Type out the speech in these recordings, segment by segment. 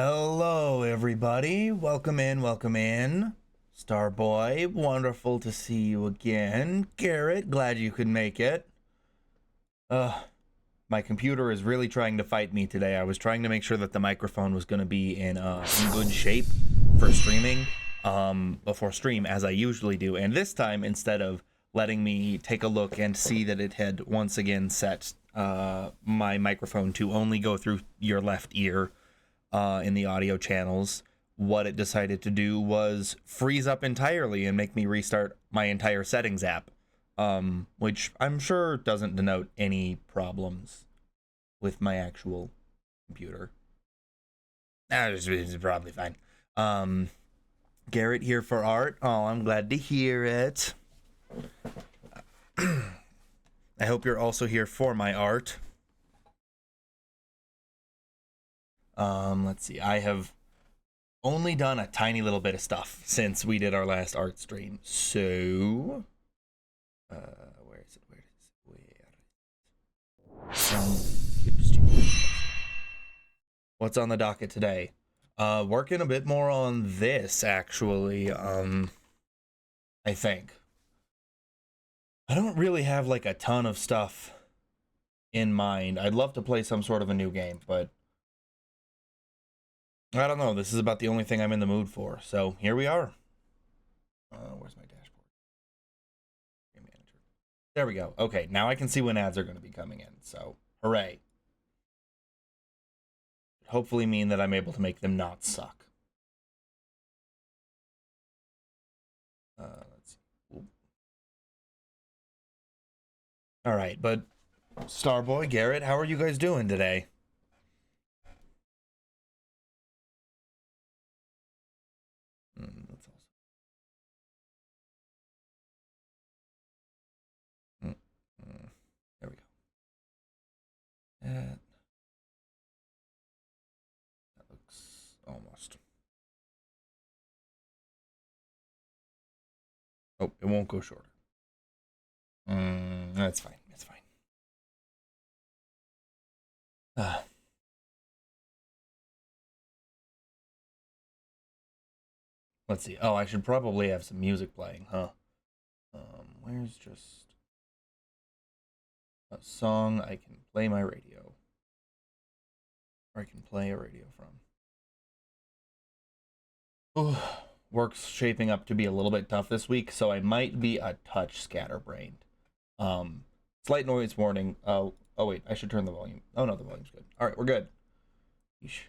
Hello, everybody. Welcome in, welcome in. Starboy, wonderful to see you again. Garrett, glad you could make it. My computer is really trying to fight me today. I was trying to make sure that the microphone was going to be in good shape for streaming, before stream, as I usually do. And this time, instead of letting me take a look and see that it had once again set my microphone to only go through your left ear, in the audio channels, what it decided to do was freeze up entirely and make me restart my entire settings app, which I'm sure doesn't denote any problems with my actual computer. It's probably fine. Garrett here for art. Oh, I'm glad to hear it. I hope you're also here for my art. Let's see. I have only done a tiny little bit of stuff since we did our last art stream. So, where is it? What's on the docket today? Working a bit more on this, actually. I think. I don't really have like a ton of stuff in mind. I'd love to play some sort of a new game, but I don't know. This is about the only thing I'm in the mood for. So here we are. Where's my dashboard? Game manager. There we go. Okay, now I can see when ads are going to be coming in. So hooray. Hopefully mean that I'm able to make them not suck. Let's see. Ooh. All right, but Starboy, Garrett, how are you guys doing today? That's awesome. There we go. That looks almost. Oh, it won't go shorter. That's fine. That's fine. Let's see. Oh, I should probably have some music playing, huh? Where's just a song I can play my radio, or I can play a radio from. Oh, work's shaping up to be a little bit tough this week, so I might be a touch scatterbrained. Slight noise warning. Oh wait, I should turn the volume. Oh no, the volume's good. All right, we're good. Yeesh.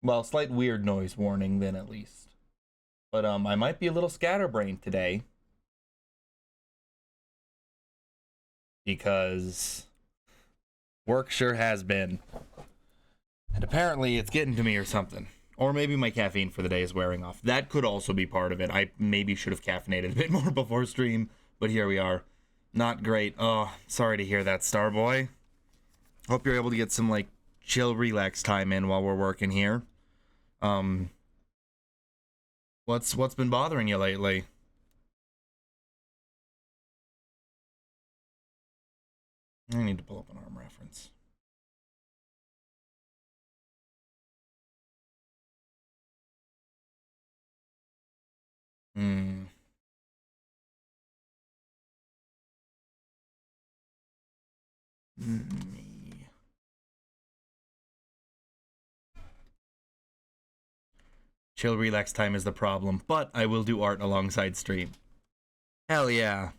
Well, slight weird noise warning then at least. But I might be a little scatterbrained today because work sure has been. And apparently it's getting to me or something. Or maybe my caffeine for the day is wearing off. That could also be part of it. I maybe should have caffeinated a bit more before stream, but here we are. Not great. Oh, sorry to hear that, Starboy. Hope you're able to get some, like, chill, relax time in while we're working here. What's been bothering you lately? I need to pull up an arm reference. Hmm. Chill, relax time is the problem, but I will do art alongside stream. Hell yeah.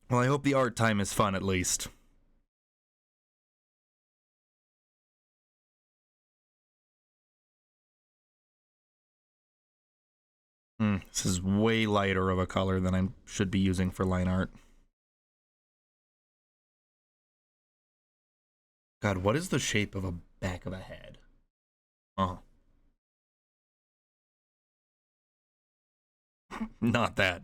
Well, I hope the art time is fun at least. This is way lighter of a color than I should be using for line art. God, what is the shape of a back of a head? Oh. Not that.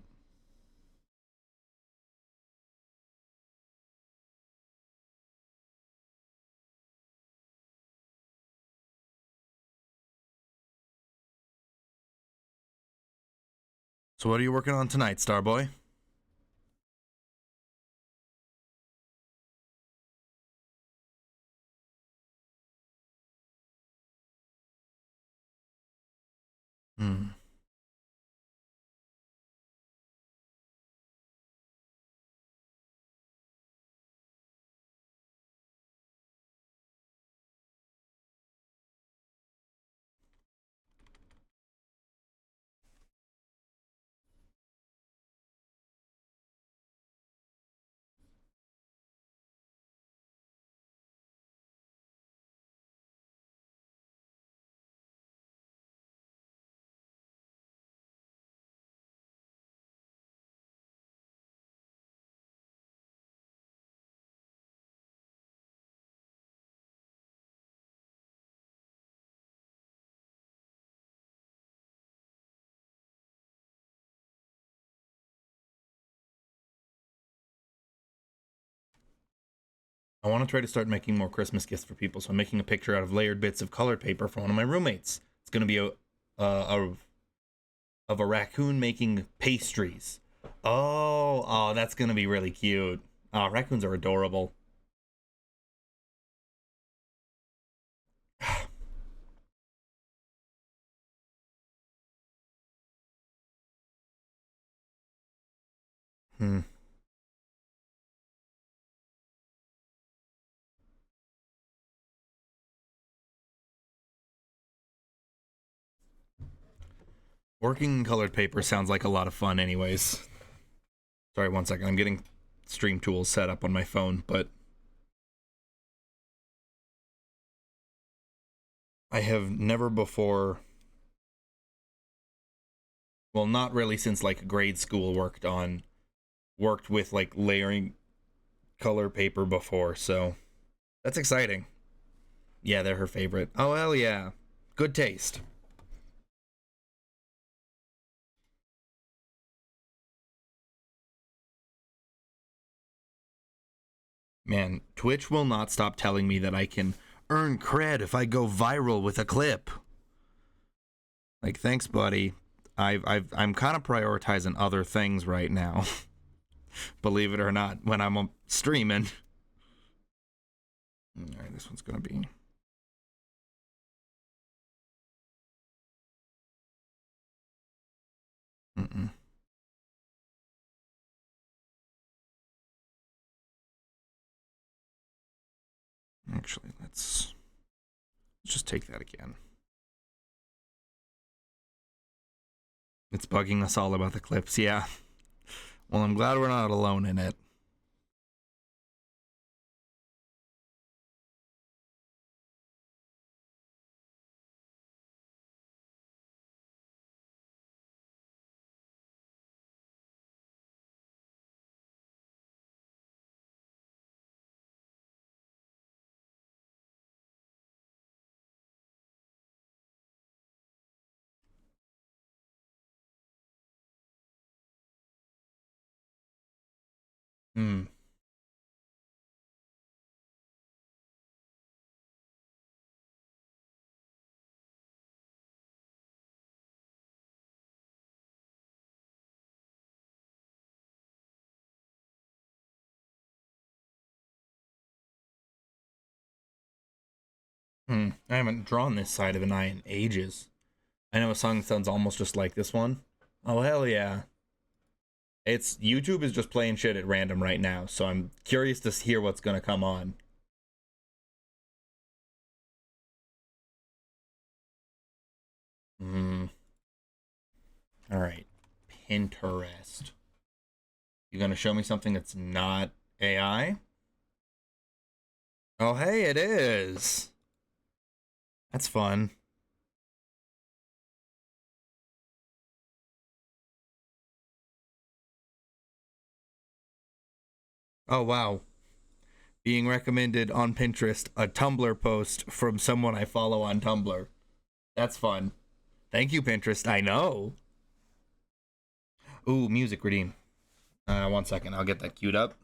So what are you working on tonight, Starboy? I want to try to start making more Christmas gifts for people, so I'm making a picture out of layered bits of colored paper for one of my roommates. It's going to be a of a raccoon making pastries. Oh, that's going to be really cute. Oh, raccoons are adorable. Hmm. Working in colored paper sounds like a lot of fun, anyways. Sorry, one second. I'm getting Stream Tools set up on my phone, but I have never before. Well, not really since like grade school worked with like layering color paper before, so that's exciting. Yeah, they're her favorite. Oh, hell yeah. Good taste. Man, Twitch will not stop telling me that I can earn cred if I go viral with a clip. Like, thanks, buddy. I'm kind of prioritizing other things right now. Believe it or not, when I'm streaming. All right, this one's gonna be. Mm-mm. Actually, let's just take that again. It's bugging us all about the clips, yeah. Well, I'm glad we're not alone in it. Hmm. I haven't drawn this side of an eye in ages. I know a song sounds almost just like this one. Oh, hell yeah. It's YouTube is just playing shit at random right now, so I'm curious to hear what's gonna come on. Hmm. All right. Pinterest. You gonna show me something that's not AI? Oh, hey, it is. That's fun. Oh, wow. Being recommended on Pinterest, a Tumblr post from someone I follow on Tumblr. That's fun. Thank you, Pinterest. I know. Ooh, music redeem. One second. I'll get that queued up.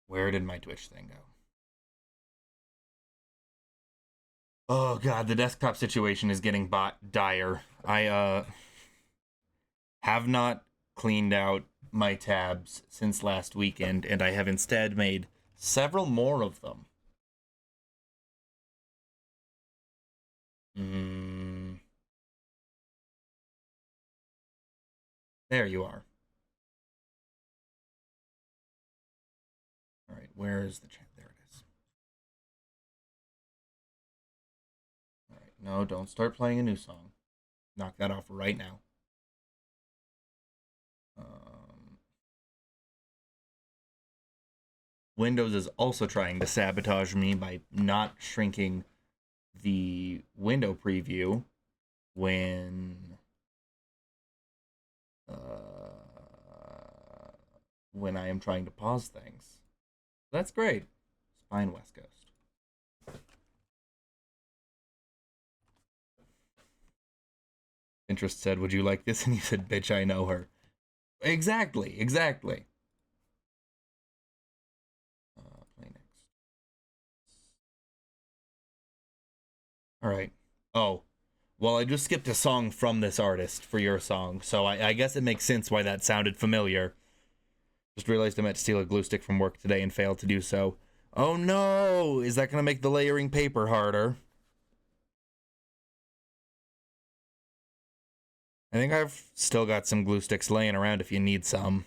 Where did my Twitch thing go? Oh god, the desktop situation is getting dire. I have not cleaned out my tabs since last weekend, and I have instead made several more of them. Mm, there you are. All right, where is the chat? There it is. All right, no, don't start playing a new song. Knock that off right now. Um, Windows is also trying to sabotage me by not shrinking the window preview when uh, when I am trying to pause things. That's great. Spine West Coast. Interest said, "Would you like this?" And he said, "Bitch, I know her." Exactly, exactly. Play next. All right. Oh, well, I just skipped a song from this artist for your song, so I guess it makes sense why that sounded familiar. Just realized I meant to steal a glue stick from work today and failed to do so. Oh no! Is that going to make the layering paper harder? I think I've still got some glue sticks laying around if you need some.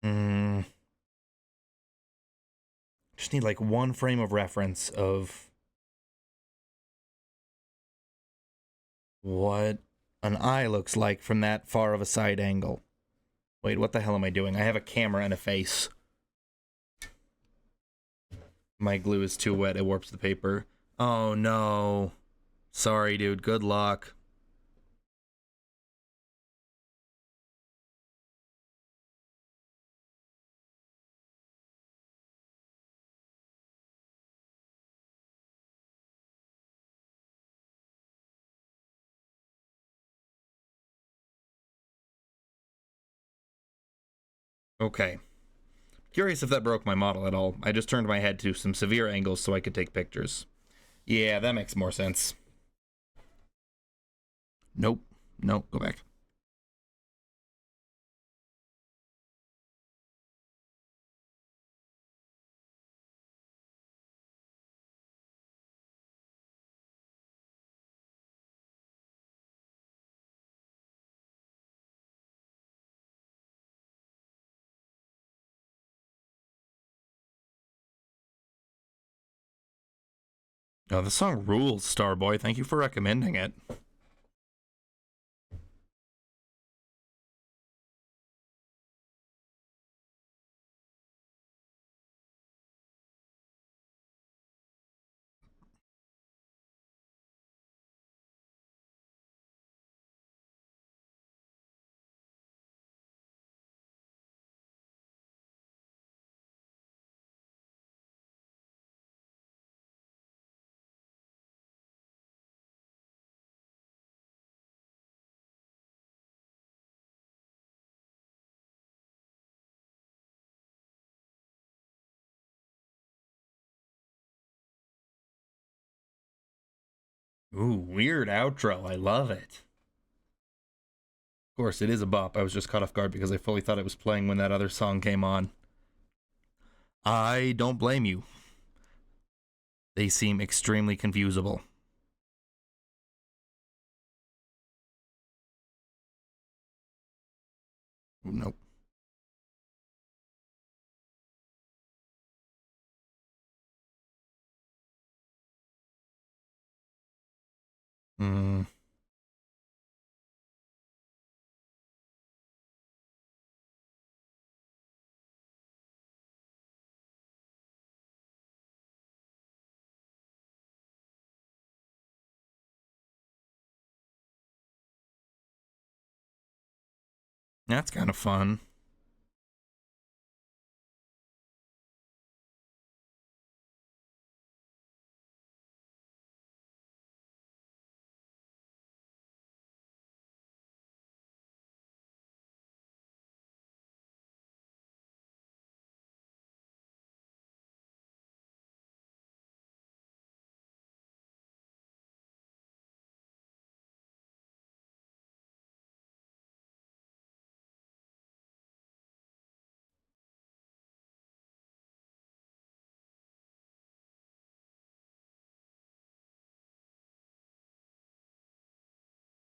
Hmm. Just need like one frame of reference of what an eye looks like from that far of a side angle. Wait, what the hell am I doing? I have a camera and a face. My glue is too wet, it warps the paper. Oh no. Sorry, dude. Good luck. Okay. Curious if that broke my model at all. I just turned my head to some severe angles so I could take pictures. Yeah, that makes more sense. Nope. Nope. Go back. Oh, the song rules, Starboy. Thank you for recommending it. Ooh, weird outro. I love it. Of course, it is a bop. I was just caught off guard because I fully thought it was playing when that other song came on. I don't blame you. They seem extremely confusable. Nope. Hmm. That's kind of fun.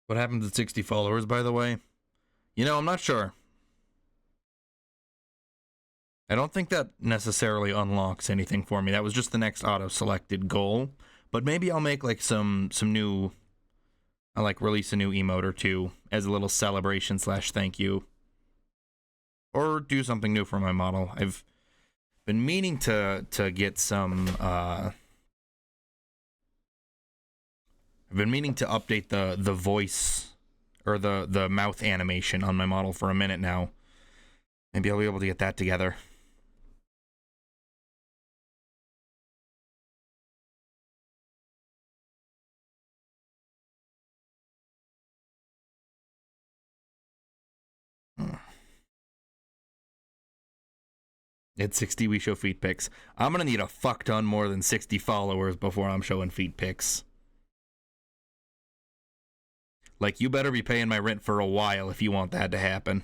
What happens at 60 followers, by the way? You know, I'm not sure. I don't think that necessarily unlocks anything for me. That was just the next auto-selected goal. But maybe I'll make like some new... I'll like release a new emote or two as a little celebration slash thank you. Or do something new for my model. I've been meaning to get some... I've been meaning to update the voice or the mouth animation on my model for a minute now. Maybe I'll be able to get that together. At 60, we show feet pics. I'm gonna need a fuck ton more than 60 followers before I'm showing feet pics. Like, you better be paying my rent for a while if you want that to happen.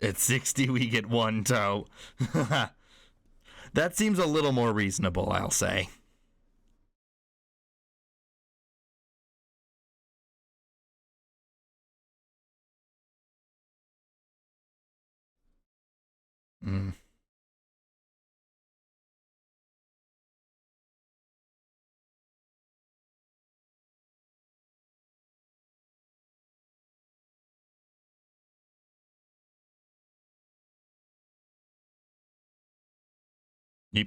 At 60, we get one toe. That seems a little more reasonable, I'll say. Mm. Yep.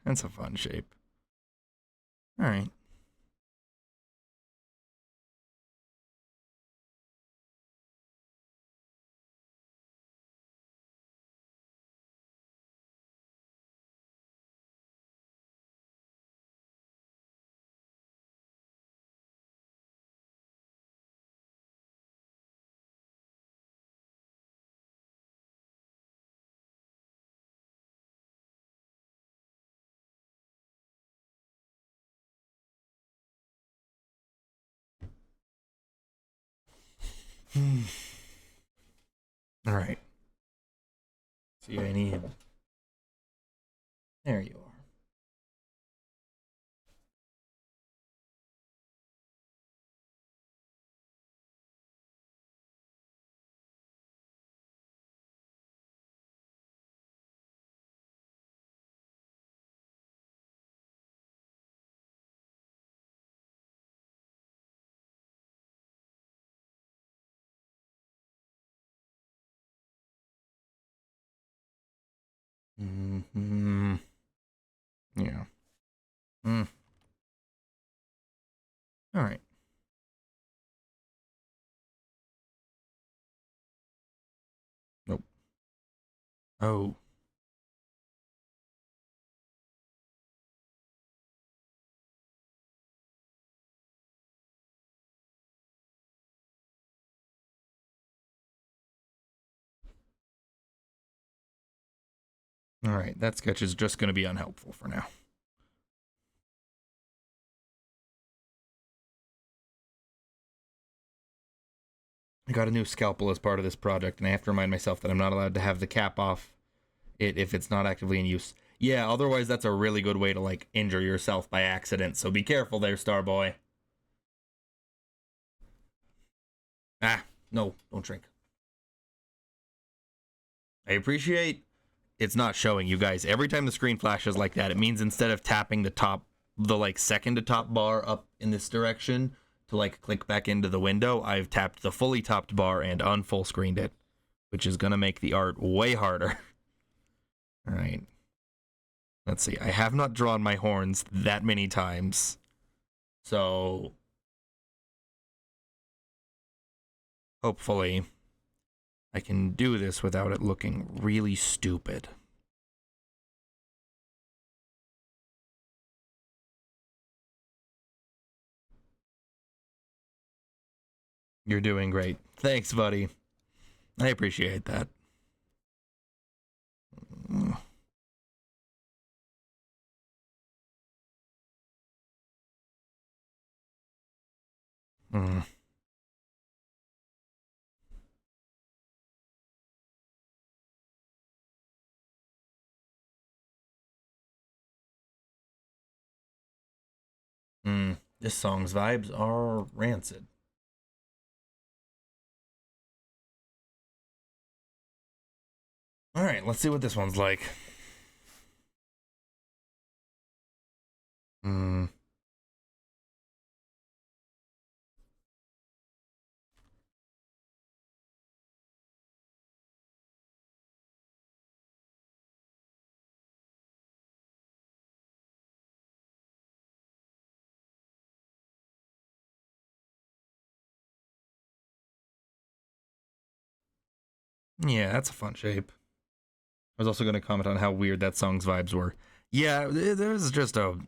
That's a fun shape. All right. All right. See, I need. There you are. Mm-hmm. Yeah. Mm. All right. Nope. Oh. All right. That sketch is just going to be unhelpful for now. I got a new scalpel as part of this project, and I have to remind myself that I'm not allowed to have the cap off it if it's not actively in use. Yeah, otherwise that's a really good way to, like, injure yourself by accident, so be careful there, Starboy. Ah, no, don't drink. I appreciate it's not showing you guys. Every time the screen flashes like that, it means instead of tapping the like second to top bar up in this direction to like click back into the window, I've tapped the fully topped bar and unfull screened it, which is gonna make the art way harder. All right. Let's see. I have not drawn my horns that many times, so hopefully I can do this without it looking really stupid. You're doing great. Thanks, buddy. I appreciate that. Mm. This song's vibes are rancid. All right, let's see what this one's like. Hmm. Yeah, that's a fun shape. I was also going to comment on how weird that song's vibes were. Yeah, there's just a.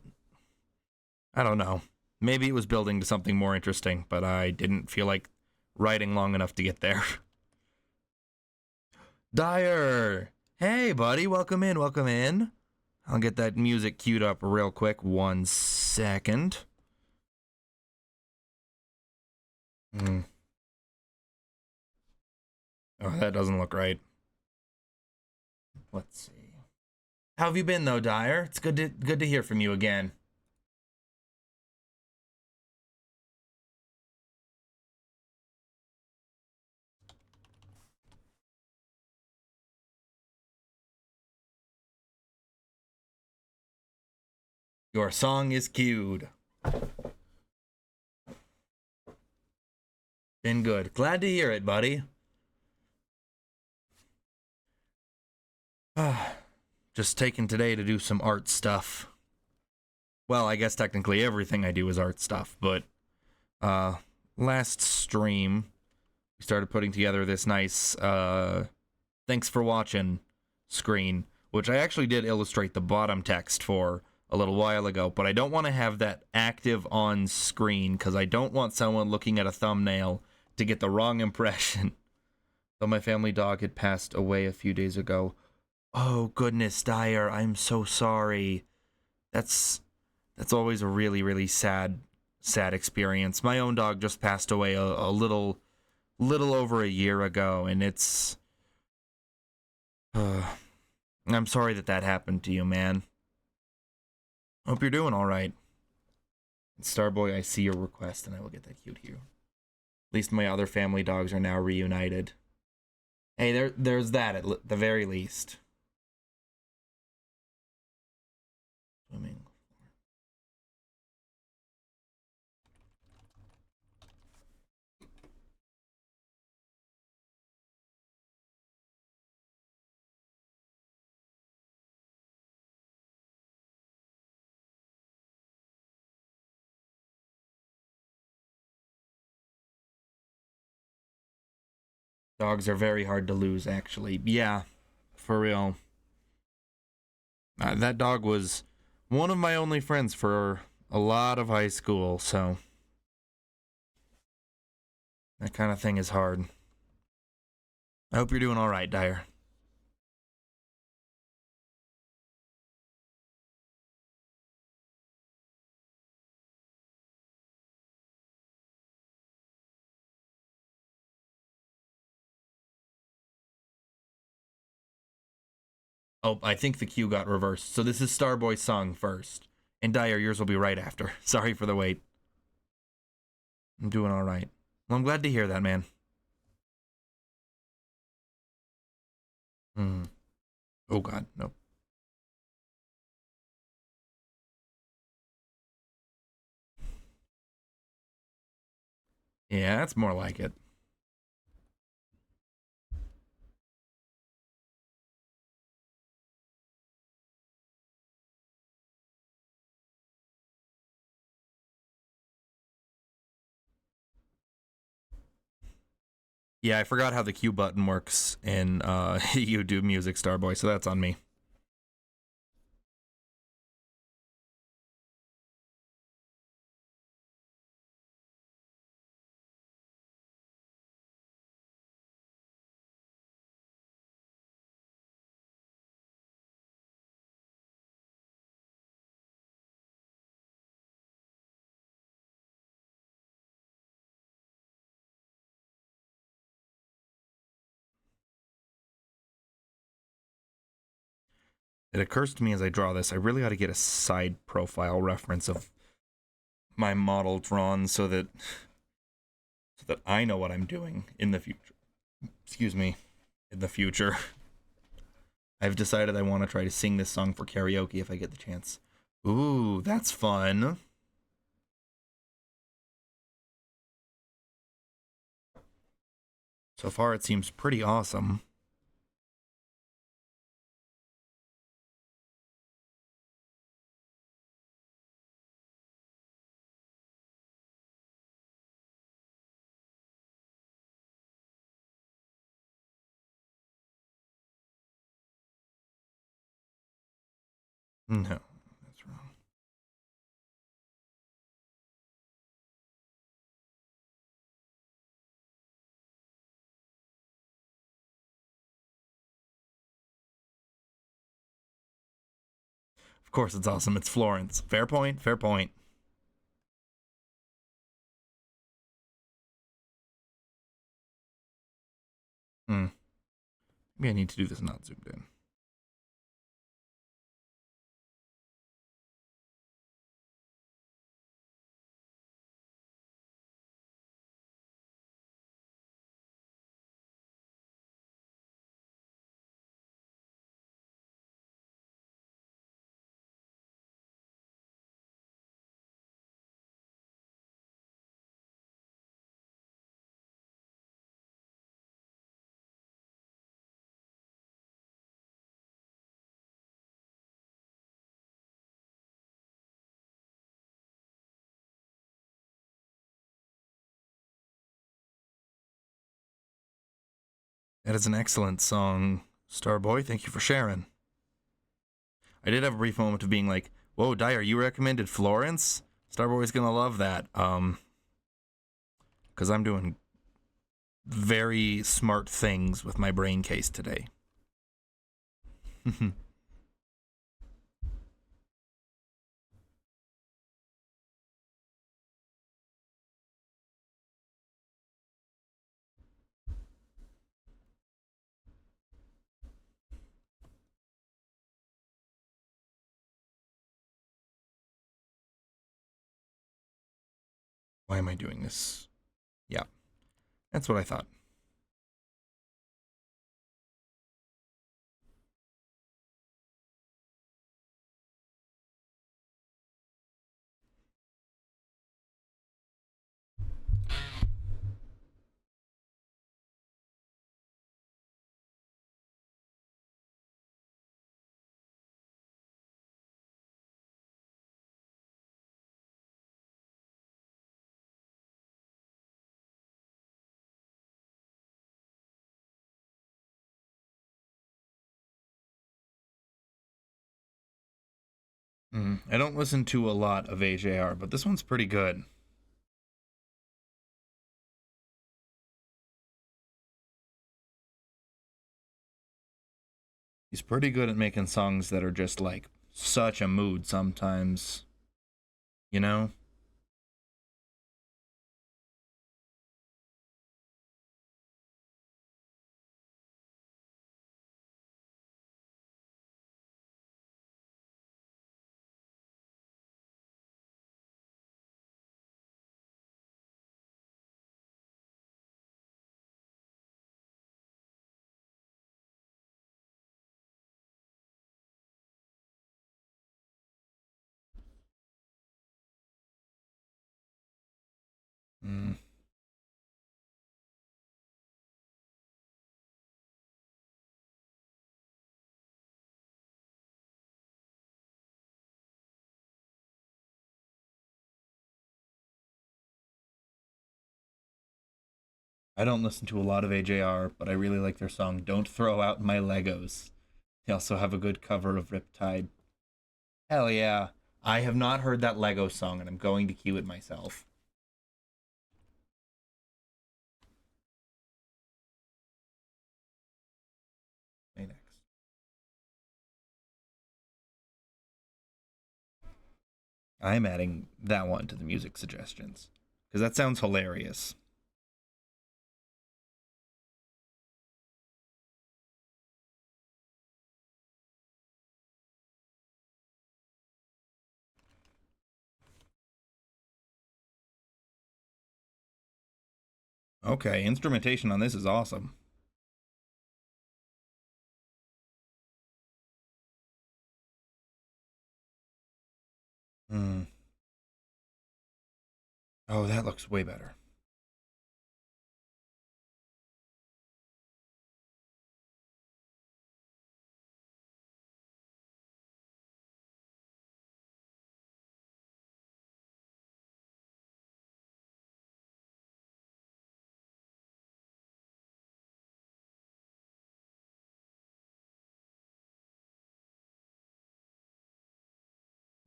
I don't know. Maybe it was building to something more interesting, but I didn't feel like writing long enough to get there. Dyer! Hey, buddy, welcome in, welcome in. I'll get that music queued up real quick. 1 second. Hmm. Oh, that doesn't look right. Let's see. How have you been, though, Dyer? It's good to hear from you again. Your song is queued. Been good. Glad to hear it, buddy. Just taking today to do some art stuff. Well, I guess technically everything I do is art stuff, but last stream we started putting together this nice thanks for watching screen, which I actually did illustrate the bottom text for a little while ago, but I don't want to have that active on screen because I don't want someone looking at a thumbnail to get the wrong impression. Though my family dog had passed away a few days ago. Oh goodness, Dyer, I'm so sorry. That's always a really, really sad experience. My own dog just passed away a little over a year ago, and it's I'm sorry that happened to you, man. Hope you're doing all right. Starboy, I see your request, and I will get that queued here. At least my other family dogs are now reunited. Hey, there's that at the very least. Swimming. Dogs are very hard to lose, actually. Yeah, for real. That dog was one of my only friends for a lot of high school, so that kind of thing is hard. I hope you're doing all right, Dyer. Oh, I think the queue got reversed. So this is Starboy's song first. And Dyer, yours will be right after. Sorry for the wait. I'm doing all right. Well, I'm glad to hear that, man. Hmm. Oh, God, no. Yeah, that's more like it. Yeah, I forgot how the Q button works in YouTube Music, Starboy, so that's on me. It occurs to me as I draw this, I really ought to get a side profile reference of my model drawn so that I know what I'm doing in the future. Excuse me, in the future. I've decided I want to try to sing this song for karaoke if I get the chance. Ooh, that's fun. So far, it seems pretty awesome. No, that's wrong. Of course, it's awesome. It's Florence. Fair point. Fair point. Hmm. Maybe I need to do this not zoomed in. That is an excellent song, Starboy. Thank you for sharing. I did have a brief moment of being like, "Whoa, Dyer, you recommended Florence? Starboy's gonna love that." Because I'm doing very smart things with my brain case today. Why am I doing this? Yeah, that's what I thought. I don't listen to a lot of AJR, but this one's pretty good. He's pretty good at making songs that are just like such a mood sometimes, you know? Mm. I don't listen to a lot of AJR, but I really like their song Don't Throw Out My Legos. They also have a good cover of Riptide. Hell yeah. I have not heard that Lego song, and I'm going to cue it myself. Play next. I'm adding that one to the music suggestions because that sounds hilarious. Okay, instrumentation on this is awesome. Hmm. Oh, that looks way better.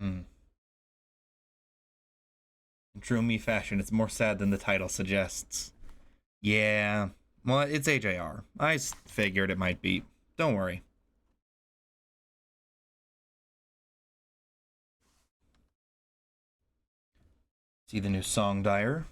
Hmm. In true me fashion, it's more sad than the title suggests. Yeah. Well, it's AJR. Figured it might be. Don't worry. See the new song Dyer?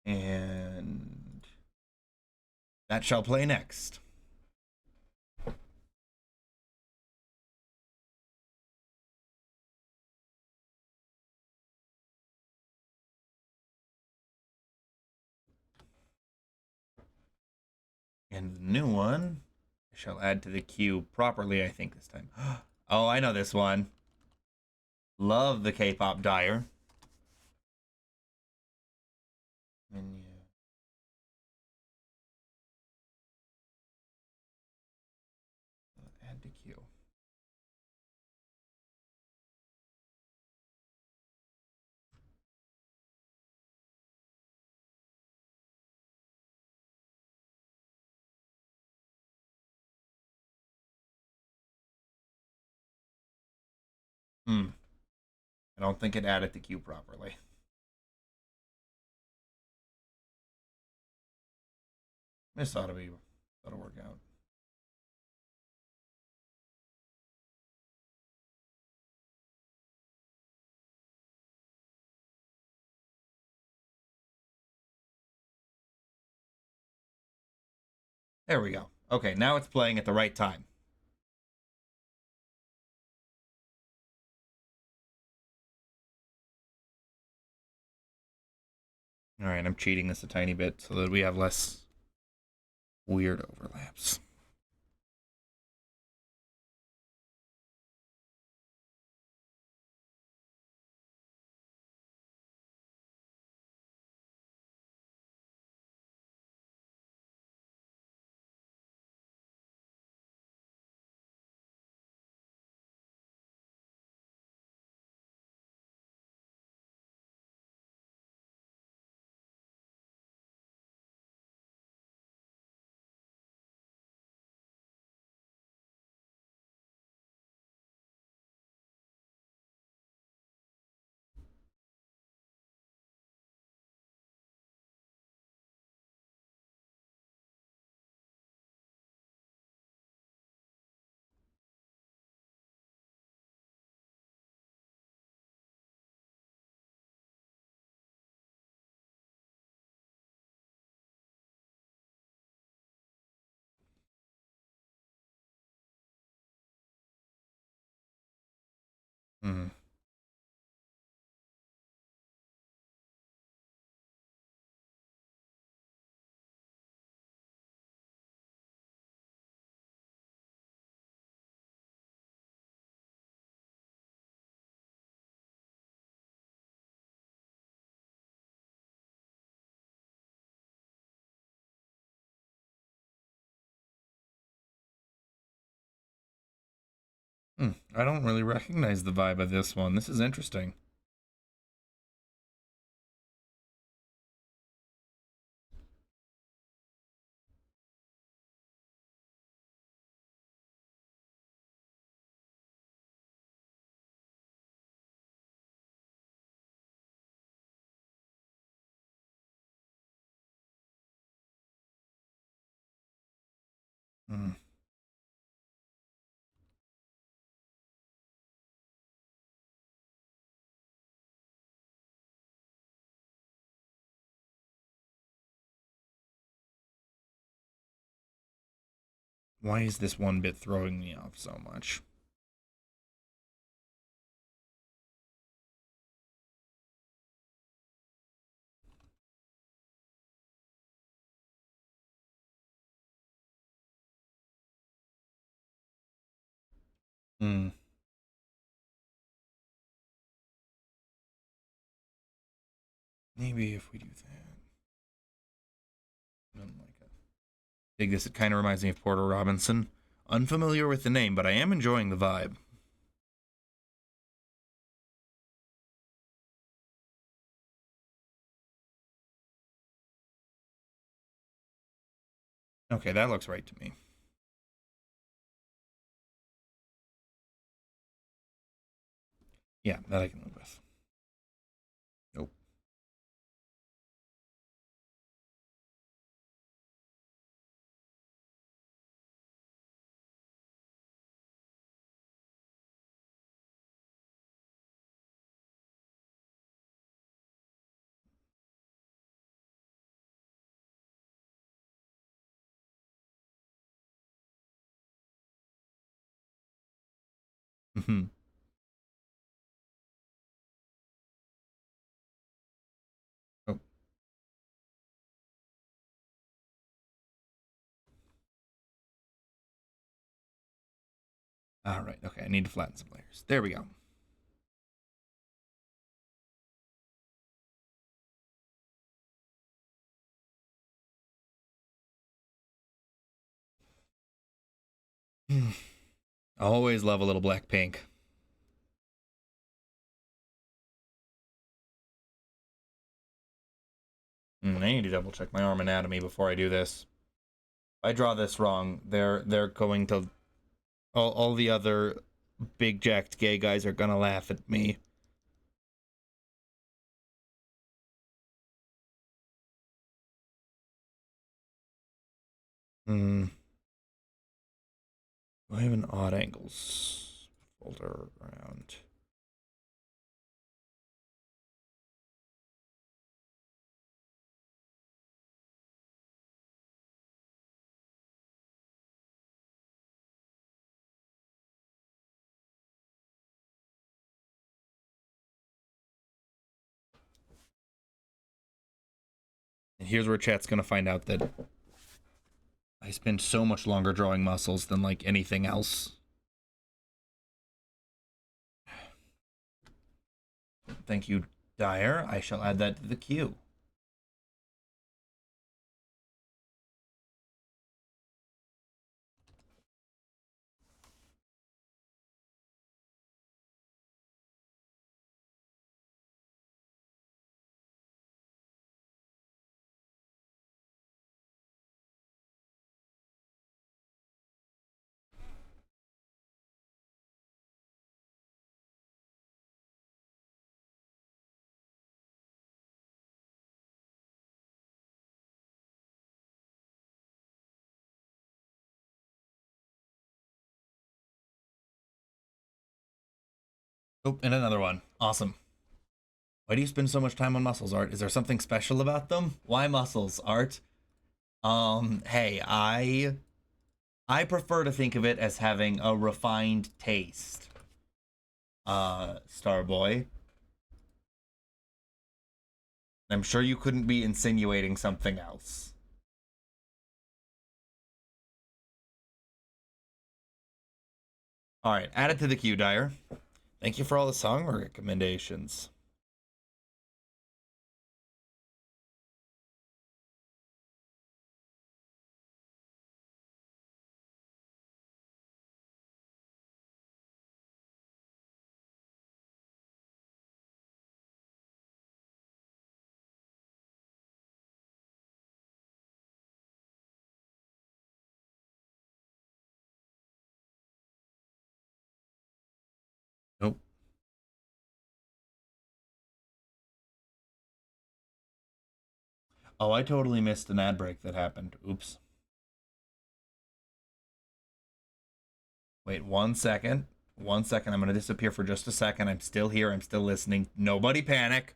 And that shall play next. And the new one I shall add to the queue properly, I think, this time. Oh, I know this one. Love the K-pop Dyer. Menu. Add to queue. Hmm. I don't think it added to queue properly. This ought to work out. There we go. Okay, now it's playing at the right time. All right, I'm cheating this a tiny bit so that we have less weird overlaps. Hmm. I don't really recognize the vibe of this one. This is interesting. Hmm. Why is this one bit throwing me off so much? Hmm. Maybe if we do that. I don't like it. I think this kind of reminds me of Porter Robinson. Unfamiliar with the name, but I am enjoying the vibe. Okay, that looks right to me. Yeah, that I can live with. Nope. Hmm. Oh, all right. Okay, I need to flatten some layers. There we go. Always love a little black pink. I need to double check my arm anatomy before I do this. If I draw this wrong, they're going to all the other big jacked gay guys are gonna laugh at me. Hmm. Do I have an odd angles folder around? And here's where chat's gonna find out that I spend so much longer drawing muscles than like anything else. Thank you, Dyer. I shall add that to the queue. Oh, and another one. Awesome. Why do you spend so much time on muscles, Art? Is there something special about them? Why muscles, Art? Hey, I prefer to think of it as having a refined taste. Starboy. I'm sure you couldn't be insinuating something else. All right, add it to the queue, Dyer. Thank you for all the song recommendations. Nope. Oh, I totally missed an ad break that happened. Oops. Wait 1 second. 1 second. I'm going to disappear for just a second. I'm still here. I'm still listening. Nobody panic.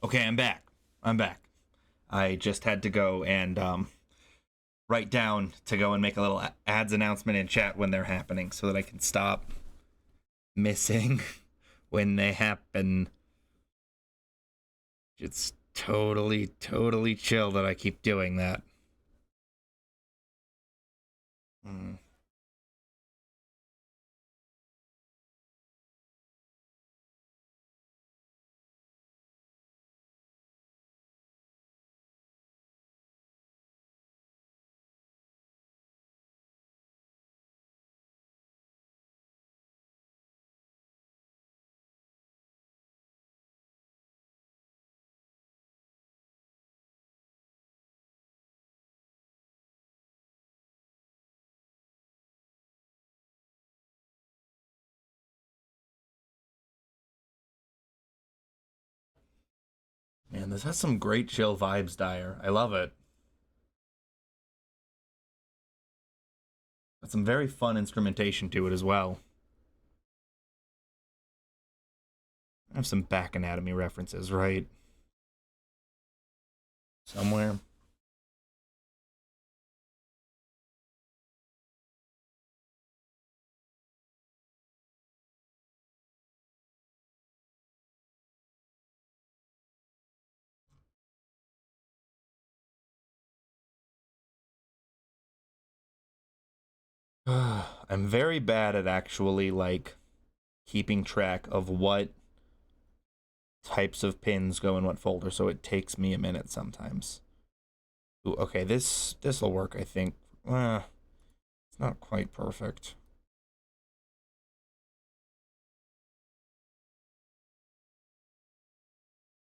Okay, I'm back. I'm back. I just had to go and write down to go and make a little ads announcement in chat when they're happening so that I can stop missing when they happen. It's totally chill that I keep doing that. Mm. Man, this has some great chill vibes, Dyer. I love it. Got some very fun instrumentation to it as well. I have some back anatomy references, right? Somewhere. I'm very bad at actually, like, keeping track of what types of pins go in what folder, so it takes me a minute sometimes. Ooh, okay, this'll work, I think. It's not quite perfect.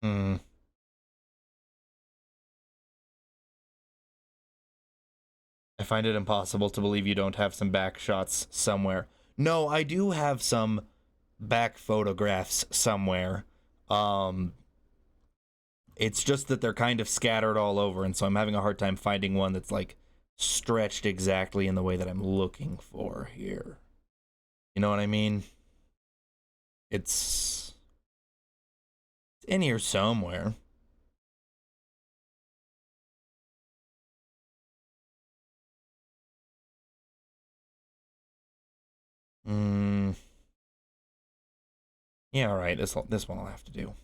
Hmm. I find it impossible to believe you don't have some back shots somewhere. No, I do have some back photographs somewhere. Um, it's just that they're kind of scattered all over, and so I'm having a hard time finding one that's like stretched exactly in the way that I'm looking for here. You know what I mean? It's in here somewhere. Hmm. Yeah, all right. This one I'll have to do.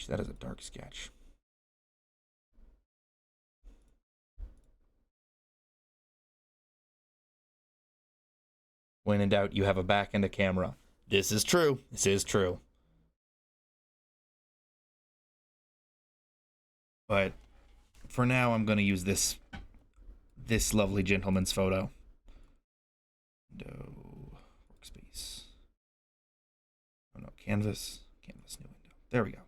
That is a dark sketch. When in doubt, you have a back and a camera. This is true. This is true. But for now, I'm going to use this lovely gentleman's photo. Window, workspace. Oh no, canvas, canvas, new window. There we go.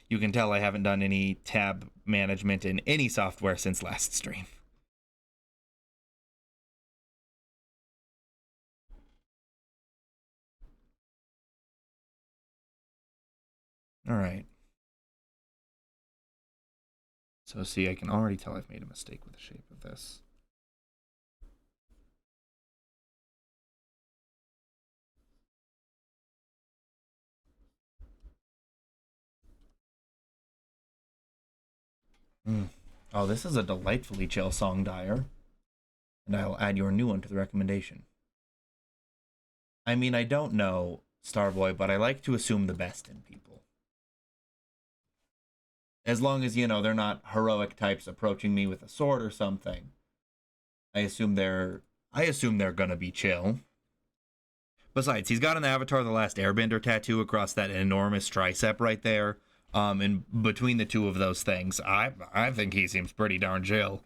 You can tell I haven't done any tab management in any software since last stream. All right. So see, I can already tell I've made a mistake with the shape of this. Mm. Oh, this is a delightfully chill song, Dyer. And I'll add your new one to the recommendation. I mean, I don't know, Starboy, but I like to assume the best in people. As long as, you know, they're not heroic types approaching me with a sword or something. I assume they're gonna be chill. Besides, he's got an Avatar the Last Airbender tattoo across that enormous tricep right there. And between the two of those things, I think he seems pretty darn chill.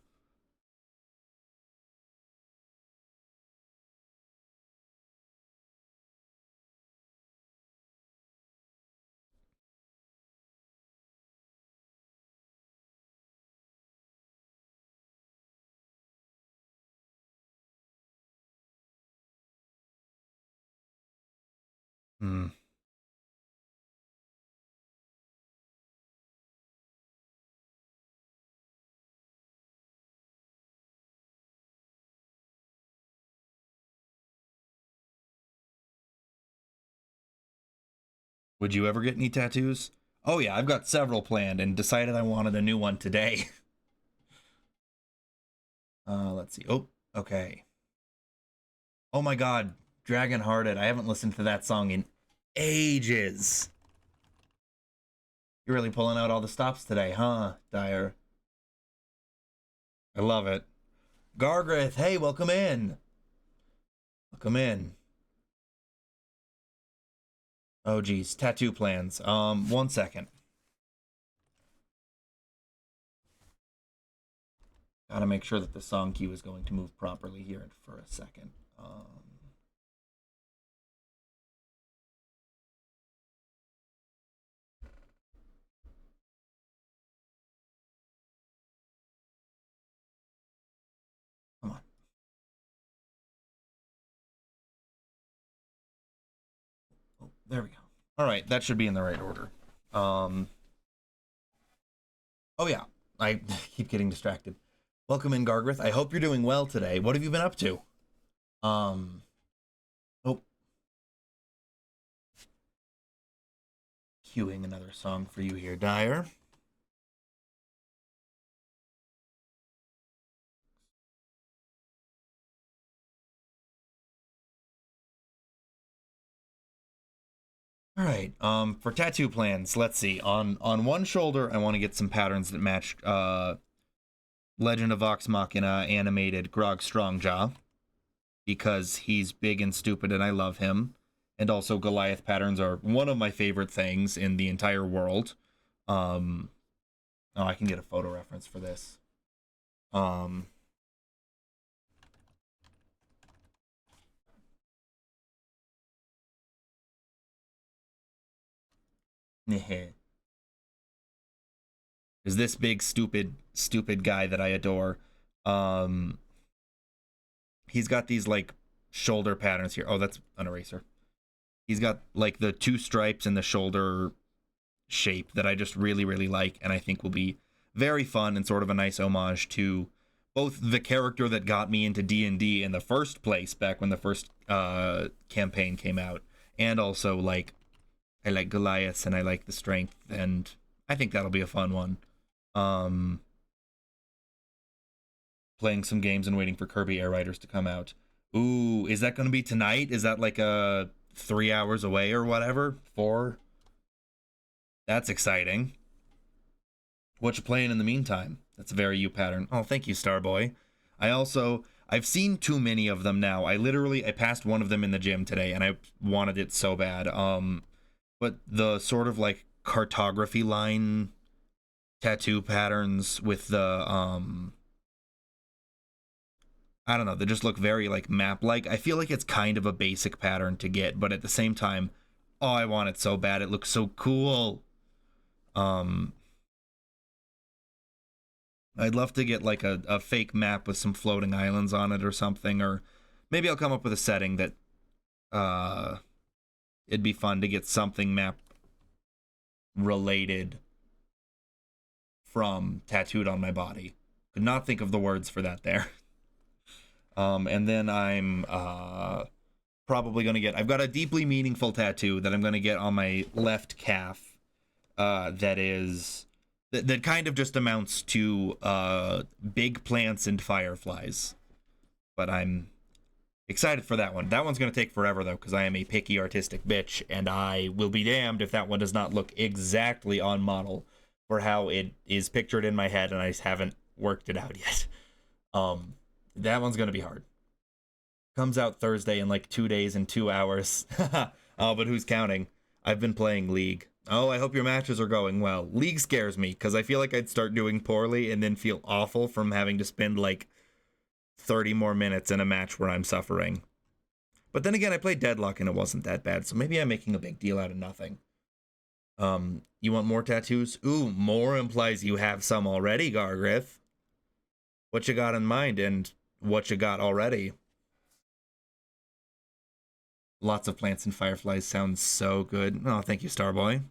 Hmm. Would you ever get any tattoos? Oh yeah, I've got several planned and decided I wanted a new one today. Let's see. Oh, okay. Oh my god, Dragon Hearted. I haven't listened to that song in ages. You're really pulling out all the stops today, huh, Dyer? I love it. Gargrith, hey, welcome in. Welcome in. Oh geez, tattoo plans. 1 second. Gotta make sure that the song queue is going to move properly here for a second. Come on. Oh, there we go. All right, that should be in the right order. Oh yeah, I keep getting distracted. Welcome in, Gargrith. I hope you're doing well today. What have you been up to? Um, oh, queuing another song for you here, Dyer. All right. For tattoo plans, let's see. On one shoulder, I want to get some patterns that match Legend of Vox Machina animated Grog Strongjaw, because he's big and stupid and I love him. And also Goliath patterns are one of my favorite things in the entire world. Oh, I can get a photo reference for this. Is this big stupid guy that I adore. Um he's got these like shoulder patterns here. Oh, that's an eraser. He's got like the two stripes in the shoulder shape that I just really like and I think will be very fun and sort of a nice homage to both the character that got me into D&D in the first place back when the first campaign came out, and also like I like Goliaths and I like the strength, and I think that'll be a fun one. Um Playing some games and waiting for Kirby Air Riders to come out. Ooh, is that going to be tonight? Is that like 3 hours away or whatever? 4? That's exciting. What you playing in the meantime? That's a very you pattern. Oh, thank you, Starboy. I've seen too many of them now. I passed one of them in the gym today and I wanted it so bad. But the sort of like cartography line tattoo patterns with the I don't know, they just look very like map-like. I feel like it's kind of a basic pattern to get, but at the same time, oh, I want it so bad. It looks so cool. I'd love to get like a fake map with some floating islands on it or something, or maybe I'll come up with a setting that it'd be fun to get something map related from tattooed on my body. Could not think of the words for that there. And then I'm probably gonna get. I've got a deeply meaningful tattoo that I'm gonna get on my left calf. That kind of just amounts to big plants and fireflies. But I'm excited for that one. That one's gonna take forever though, because I am a picky artistic bitch, and I will be damned if that one does not look exactly on model for how it is pictured in my head, and I haven't worked it out yet. That one's gonna be hard. Comes out Thursday in like 2 days and 2 hours. Oh, but who's counting? I've been playing League. Oh, I hope your matches are going well. League scares me because I feel like I'd start doing poorly and then feel awful from having to spend like 30 more minutes in a match where I'm suffering. But then again, I played Deadlock and it wasn't that bad, so maybe I'm making a big deal out of nothing. You want more tattoos? Ooh, more implies you have some already, Gargrith. What you got in mind and what you got already? Lots of plants and fireflies sounds so good. Oh, thank you, Starboy.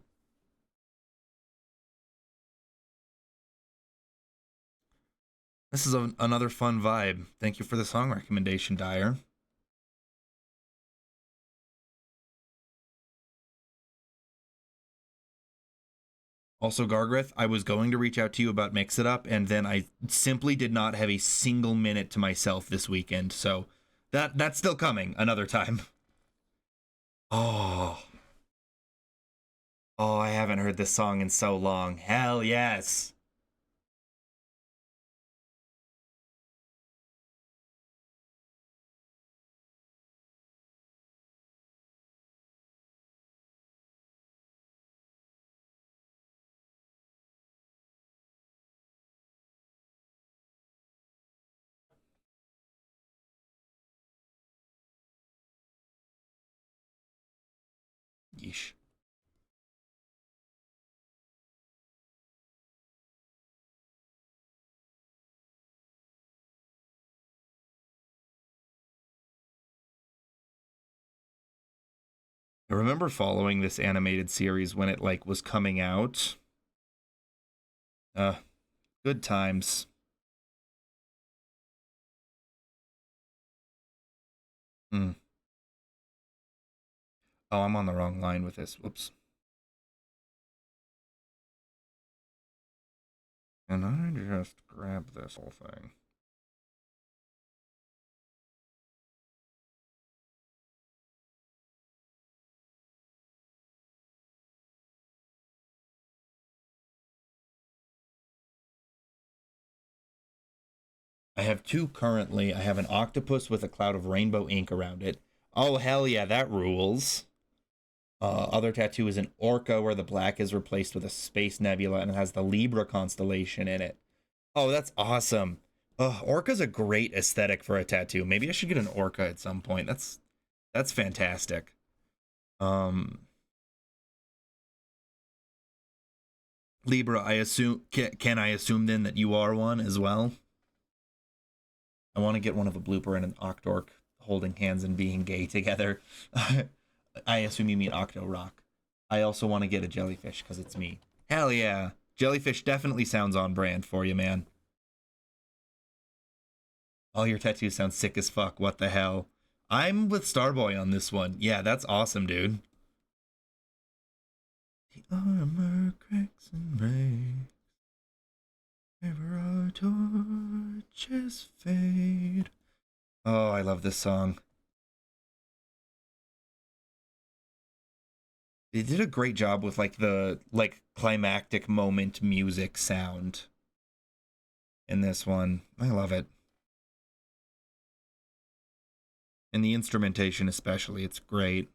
This is another fun vibe. Thank you for the song recommendation, Dyer. Also, Gargrith, I was going to reach out to you about Mix It Up, and then I simply did not have a single minute to myself this weekend, so that's still coming another time. Oh. Oh, I haven't heard this song in so long. Hell yes. Yeesh. I remember following this animated series when it like was coming out. Uh, Good times. Hmm. Oh, I'm on the wrong line with this. Whoops. Can I just grab this whole thing? I have two currently. I have an octopus with a cloud of rainbow ink around it. Oh, hell yeah, that rules. Other tattoo is an orca where the black is replaced with a space nebula and it has the Libra constellation in it. Oh, that's awesome. Orca's a great aesthetic for a tattoo. Maybe I should get an orca at some point. That's fantastic. Um, Libra, I assume can I assume then that you are one as well? I want to get one of a blooper and an octork holding hands and being gay together. I assume you mean Octo Rock. I also want to get a jellyfish because it's me. Hell yeah. Jellyfish definitely sounds on brand for you, man. All your tattoos sound sick as fuck. What the hell? I'm with Starboy on this one. Yeah, that's awesome, dude. The armor cracks and breaks. Ever our torches fade. Oh, I love this song. They did a great job with like the climactic moment music sound in this one. I love it. And the instrumentation especially, it's great.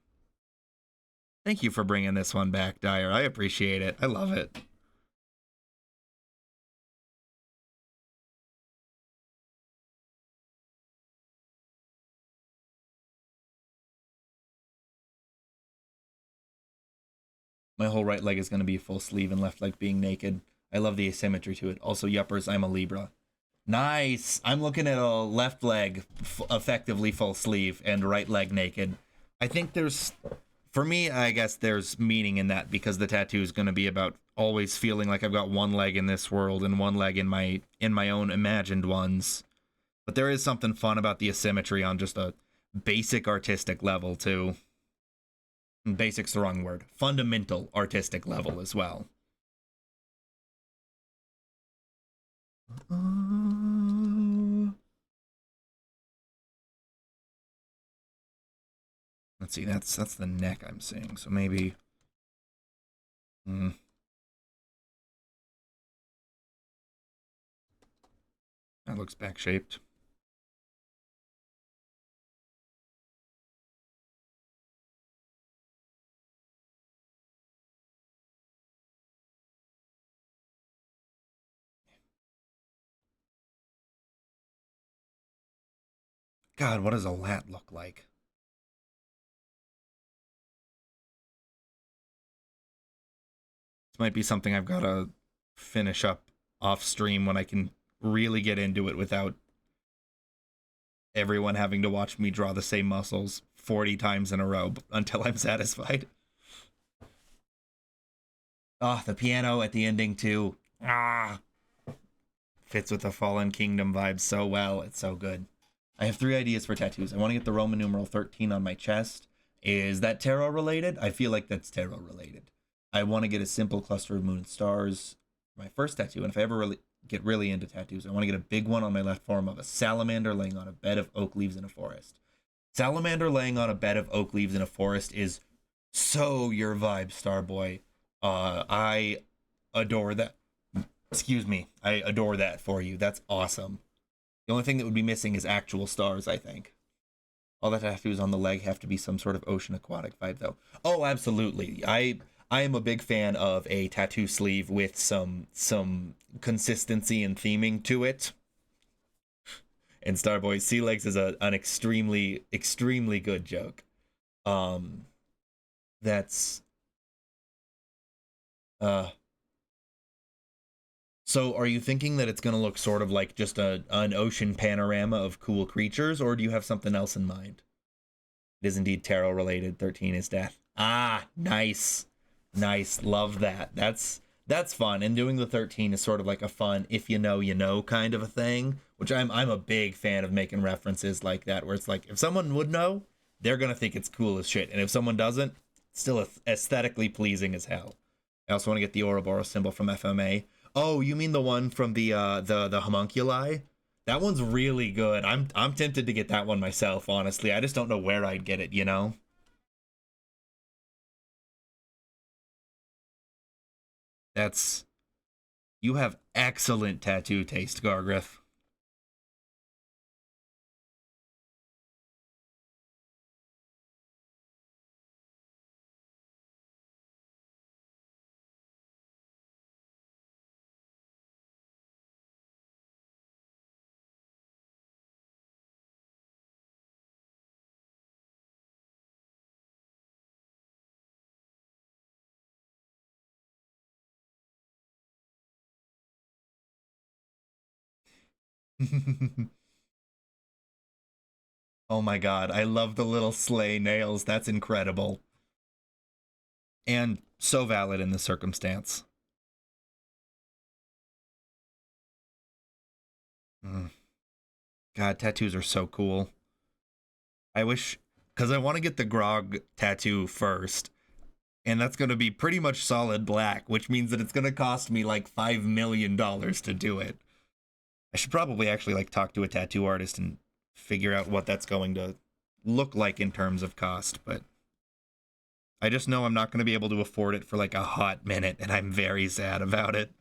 Thank you for bringing this one back, Dyer. I appreciate it. I love it. My whole right leg is going to be full sleeve and left leg being naked. I love the asymmetry to it. Also, yuppers, I'm a Libra. Nice. I'm looking at a left leg effectively full sleeve and right leg naked. I think there's, for me, I guess there's meaning in that because the tattoo is going to be about always feeling like I've got one leg in this world and one leg in my own imagined ones. But there is something fun about the asymmetry on just a basic artistic level too. Basic's the wrong word. Fundamental artistic level as well. Let's see, that's the neck I'm seeing. So maybe that looks back shaped. God, what does a lat look like? This might be something I've got to finish up off stream when I can really get into it without everyone having to watch me draw the same muscles 40 times in a row until I'm satisfied. Oh, the piano at the ending too. Fits with the Fallen Kingdom vibe so well. It's so good. I have 3 ideas for tattoos. I want to get the Roman numeral 13 on my chest. Is that tarot related? I feel like that's tarot related. I want to get a simple cluster of moon and stars for my first tattoo. And if I ever really get really into tattoos, I want to get a big one on my left forearm of a salamander laying on a bed of oak leaves in a forest. Salamander laying on a bed of oak leaves in a forest is so your vibe, Starboy. I adore that. Excuse me. I adore that for you. That's awesome. The only thing that would be missing is actual stars, I think. All the tattoos on the leg have to be some sort of ocean aquatic vibe, though. Oh, absolutely. I am a big fan of a tattoo sleeve with some consistency and theming to it. And Starboy, sea legs is an extremely good joke. Um, that's uh. So, are you thinking that it's gonna look sort of like just an ocean panorama of cool creatures, or do you have something else in mind? It is indeed tarot related. 13 is death. Ah, nice. Nice. Love that. That's fun. And doing the 13 is sort of like a fun if you know kind of a thing, which I'm a big fan of making references like that where it's like if someone would know, they're going to think it's cool as shit. And if someone doesn't, it's still aesthetically pleasing as hell. I also want to get the Ouroboros symbol from FMA. Oh, you mean the one from the homunculi? That one's really good. I'm tempted to get that one myself, honestly. I just don't know where I'd get it, you know? That's You have excellent tattoo taste, Gargriff. Oh my god, I love the little sleigh nails. That's incredible. And so valid in the circumstance. Mm. God, tattoos are so cool. I wish, because I want to get the Grog tattoo first, and that's going to be pretty much solid black, which means that it's going to cost me like $5 million to do it. I should probably actually like talk to a tattoo artist and figure out what that's going to look like in terms of cost, but I just know I'm not going to be able to afford it for like a hot minute, and I'm very sad about it.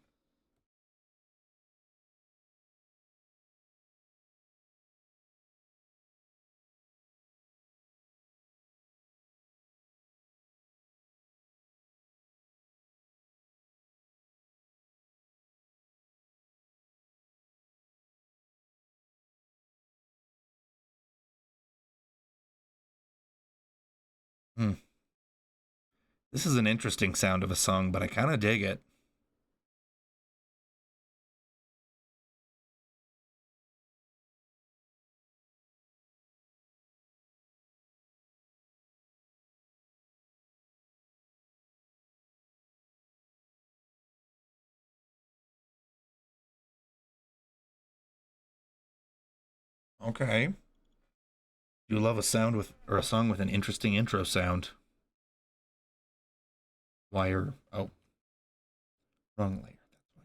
Hmm. This is an interesting sound of a song, but I kind of dig it. Okay. You love a sound with or a song with an interesting intro sound. Wire. Oh, wrong layer. That's why.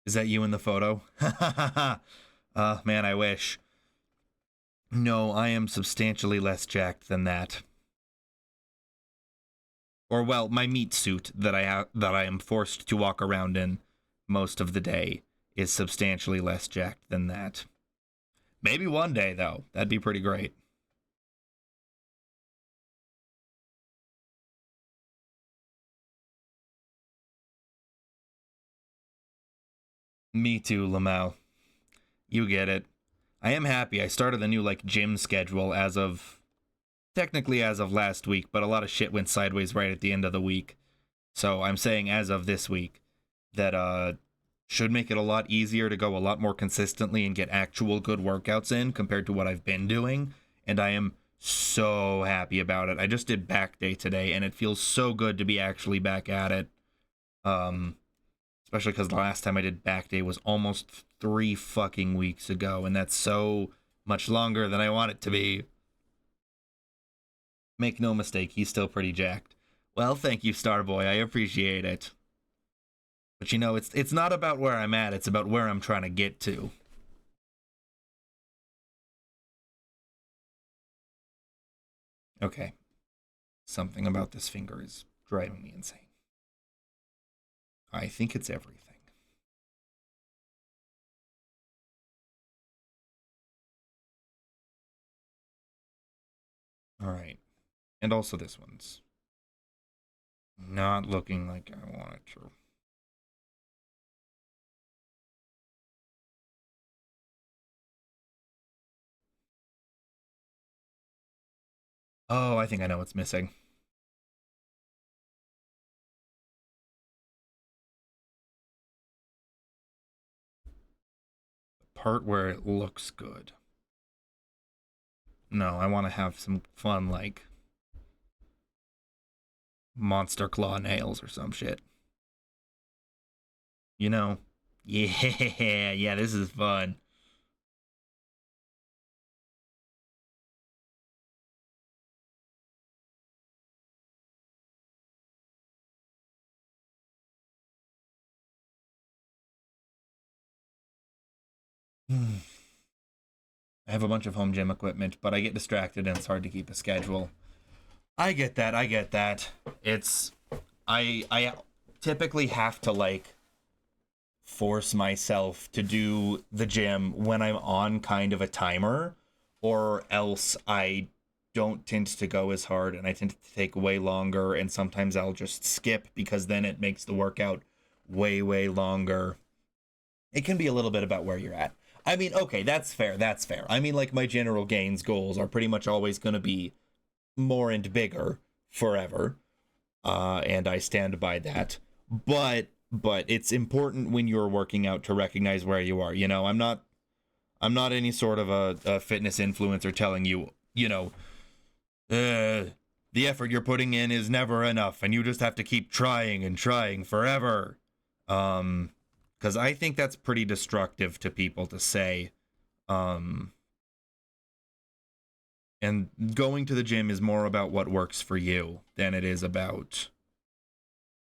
Is that you in the photo? Man, I wish. No, I am substantially less jacked than that. Or well, my meat suit that I am forced to walk around in most of the day is substantially less jacked than that. Maybe one day though. That'd be pretty great. Me too, Lamau. You get it. I am happy. I started the new like gym schedule as of technically as of last week, but a lot of shit went sideways right at the end of the week. So I'm saying as of this week that should make it a lot easier to go a lot more consistently and get actual good workouts in compared to what I've been doing, and I am so happy about it. I just did back day today and it feels so good to be actually back at it. Um Especially because the last time I did back day was almost 3 fucking weeks ago, and that's so much longer than I want it to be. Make no mistake, he's still pretty jacked. Well, thank you, Starboy. I appreciate it. But you know, it's not about where I'm at, it's about where I'm trying to get to. Okay. Something about this finger is driving me insane. I think it's everything. Alright. And also this one's not looking like I want it to. Oh, I think I know what's missing. The part where it looks good. No, I want to have some fun, like monster claw nails or some shit. You know? Yeah, yeah, this is fun. I have a bunch of home gym equipment, but I get distracted and it's hard to keep a schedule. I get that. I get that. It's I typically have to like force myself to do the gym when I'm on kind of a timer, or else I don't tend to go as hard and I tend to take way longer, and sometimes I'll just skip because then it makes the workout way longer. It can be a little bit about where you're at. I mean, okay, that's fair. That's fair. I mean, like, my general gains goals are pretty much always going to be more and bigger forever, and I stand by that. But it's important when you're working out to recognize where you are. You know, I'm not any sort of a fitness influencer telling you, you know, the effort you're putting in is never enough, and you just have to keep trying and trying forever. Because I think that's pretty destructive to people to say. Um, and going to the gym is more about what works for you than it is about,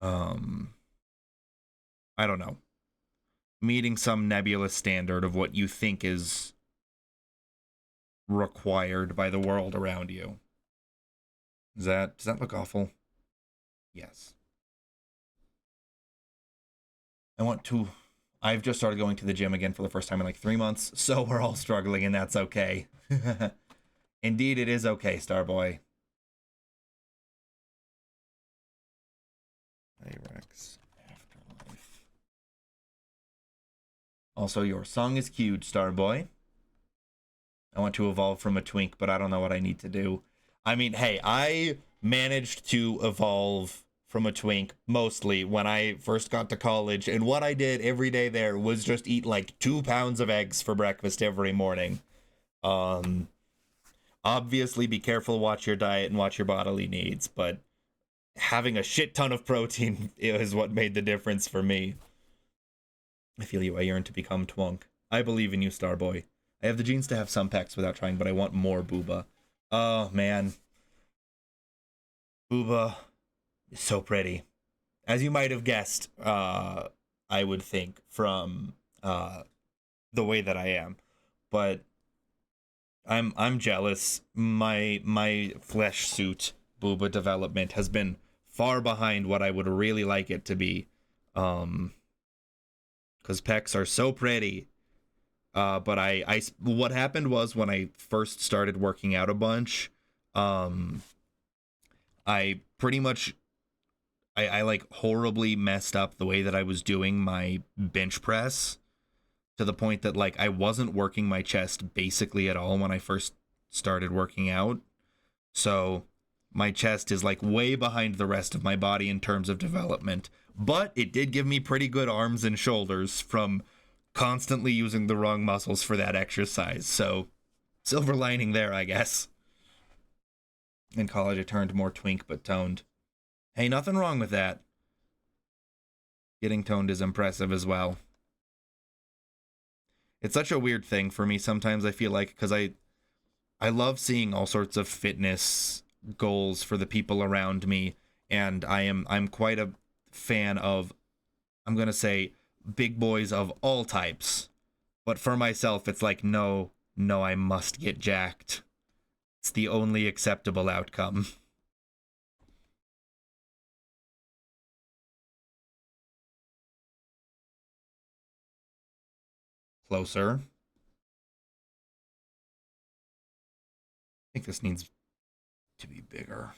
um, I don't know, meeting some nebulous standard of what you think is required by the world around you. Does that look awful? Yes. I want to. I've just started going to the gym again for the first time in like 3 months, so we're all struggling, and that's okay. Indeed, it is okay, Starboy. Rex Afterlife. Also, your song is cute, Starboy. I want to evolve from a twink, but I don't know what I need to do. I mean, hey, I managed to evolve from a twink mostly when I first got to college, and what I did every day there was just eat like 2 pounds of eggs for breakfast every morning. Um, Obviously, be careful, watch your diet, and watch your bodily needs, but having a shit ton of protein is what made the difference for me. I feel you. I yearn to become twunk. I believe in you, Starboy. I have the genes to have some pecs without trying, but I want more booba. Oh, man. Booba is so pretty. As you might have guessed, I would think from the way that I am. But I'm jealous. My flesh suit booba development has been far behind what I would really like it to be. Because pecs are so pretty. But what happened was when I first started working out a bunch, I pretty much, I like horribly messed up the way that I was doing my bench press, to the point that like I wasn't working my chest basically at all when I first started working out. So my chest is like way behind the rest of my body in terms of development, but it did give me pretty good arms and shoulders from constantly using the wrong muscles for that exercise. So silver lining there, I guess. In college I turned more twink but toned. Hey, nothing wrong with that. Getting toned is impressive as well. It's such a weird thing for me sometimes, I feel like, because I love seeing all sorts of fitness goals for the people around me, and I'm quite a fan of, I'm gonna say, big boys of all types. But for myself, it's like, no, no, I must get jacked. It's the only acceptable outcome. Closer. I think this needs to be bigger.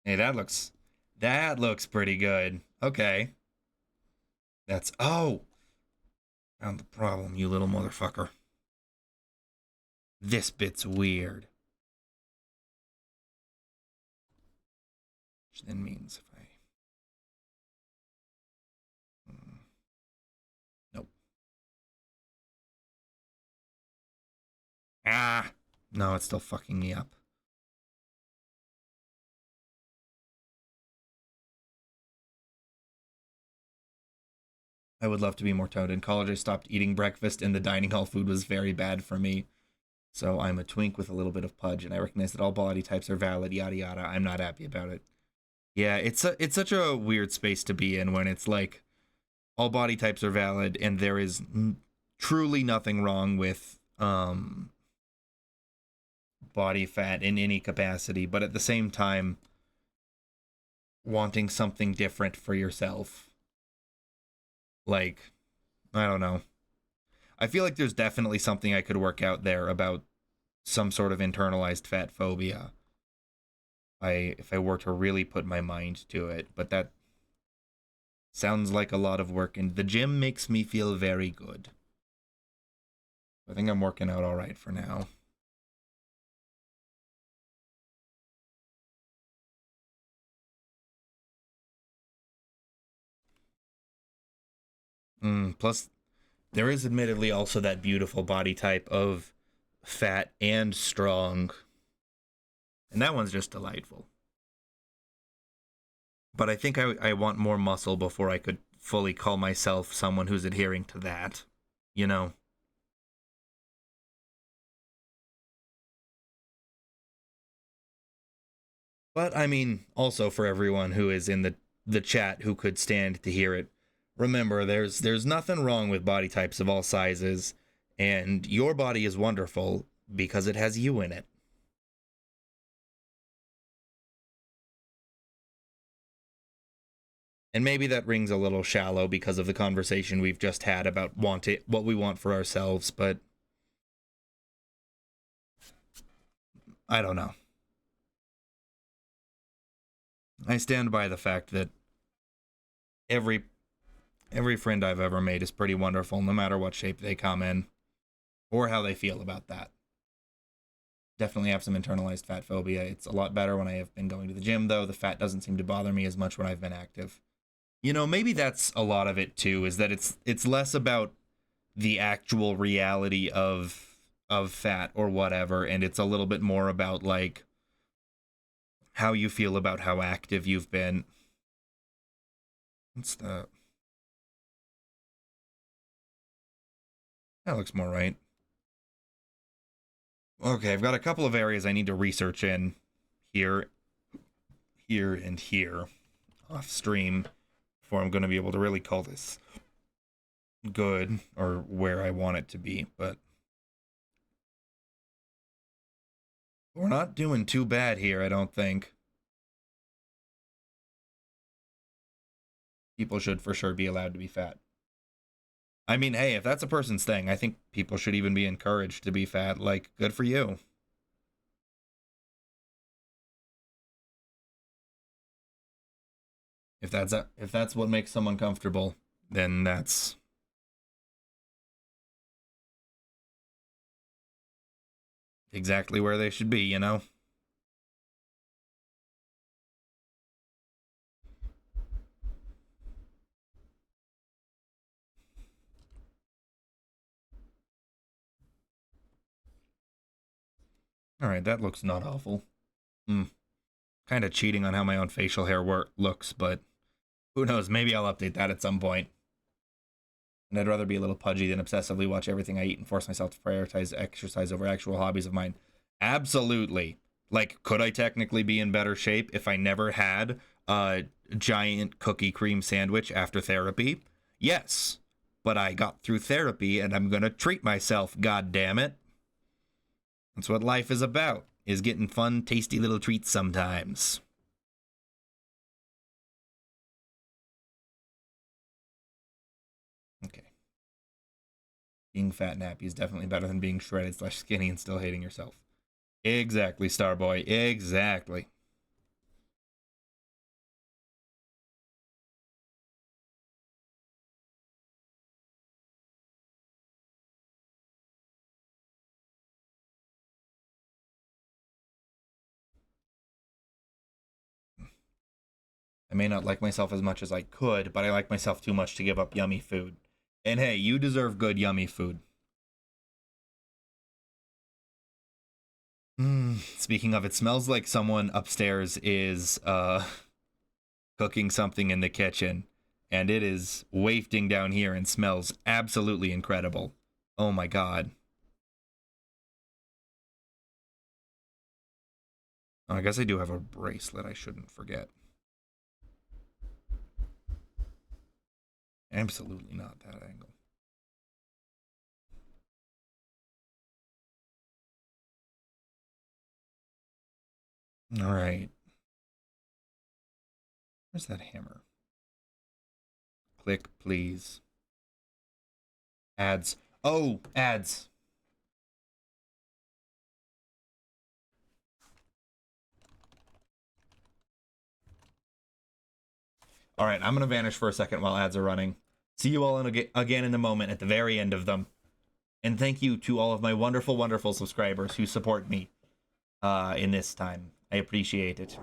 Hey, that looks pretty good. Okay. That's, oh, found the problem, you little motherfucker. This bit's weird. Which then means if I, nope. Ah, no, it's still fucking me up. I would love to be more toned. In college, I stopped eating breakfast, and the dining hall food was very bad for me. So I'm a twink with a little bit of pudge, and I recognize that all body types are valid, yada yada. I'm not happy about it. Yeah, it's such a weird space to be in when it's like all body types are valid, and there is truly nothing wrong with body fat in any capacity, but at the same time, wanting something different for yourself. Like, I don't know. I feel like there's definitely something I could work out there about some sort of internalized fat phobia. If I were to really put my mind to it, but that sounds like a lot of work, and the gym makes me feel very good. I think I'm working out all right for now. Plus, there is admittedly also that beautiful body type of fat and strong, and that one's just delightful. But I think I want more muscle before I could fully call myself someone who's adhering to that. You know? But I mean, also for everyone who is in the chat who could stand to hear it, remember there's nothing wrong with body types of all sizes, and your body is wonderful because it has you in it. And maybe that rings a little shallow because of the conversation we've just had about what we want for ourselves, but I don't know. I stand by the fact that every every friend I've ever made is pretty wonderful, no matter what shape they come in or how they feel about that. Definitely have some internalized fat phobia. It's a lot better when I have been going to the gym, though. The fat doesn't seem to bother me as much when I've been active. You know, maybe that's a lot of it too, is that it's less about the actual reality of fat or whatever, and it's a little bit more about like how you feel about how active you've been. What's the That looks more right. Okay, I've got a couple of areas I need to research in here, here, and here off stream before I'm going to be able to really call this good or where I want it to be. But we're not doing too bad here, I don't think. People should for sure be allowed to be fat. I mean, hey, if that's a person's thing, I think people should even be encouraged to be fat. Like, good for you. If that's what makes someone comfortable, then that's exactly where they should be, you know? All right, that looks not awful. Hmm. Kind of cheating on how my own facial hair looks, but who knows? Maybe I'll update that at some point. And I'd rather be a little pudgy than obsessively watch everything I eat and force myself to prioritize exercise over actual hobbies of mine. Absolutely. Like, could I technically be in better shape if I never had a giant cookie cream sandwich after therapy? Yes. But I got through therapy and I'm gonna treat myself, god damn it. That's what life is about, is getting fun, tasty little treats sometimes. Okay. Being fat and happy is definitely better than being shredded / skinny and still hating yourself. Exactly, Starboy. Exactly. I may not like myself as much as I could, but I like myself too much to give up yummy food. And hey, you deserve good yummy food. Speaking of, it smells like someone upstairs is cooking something in the kitchen, and it is wafting down here and smells absolutely incredible. Oh my god. Oh, I guess I do have a bracelet I shouldn't forget. Absolutely not that angle. All right. Where's that hammer? Click, please. Ads. Oh, ads. All right, I'm going to vanish for a second while ads are running. See you all again in a moment at the very end of them. And thank you to all of my wonderful, wonderful subscribers who support me in this time. I appreciate it.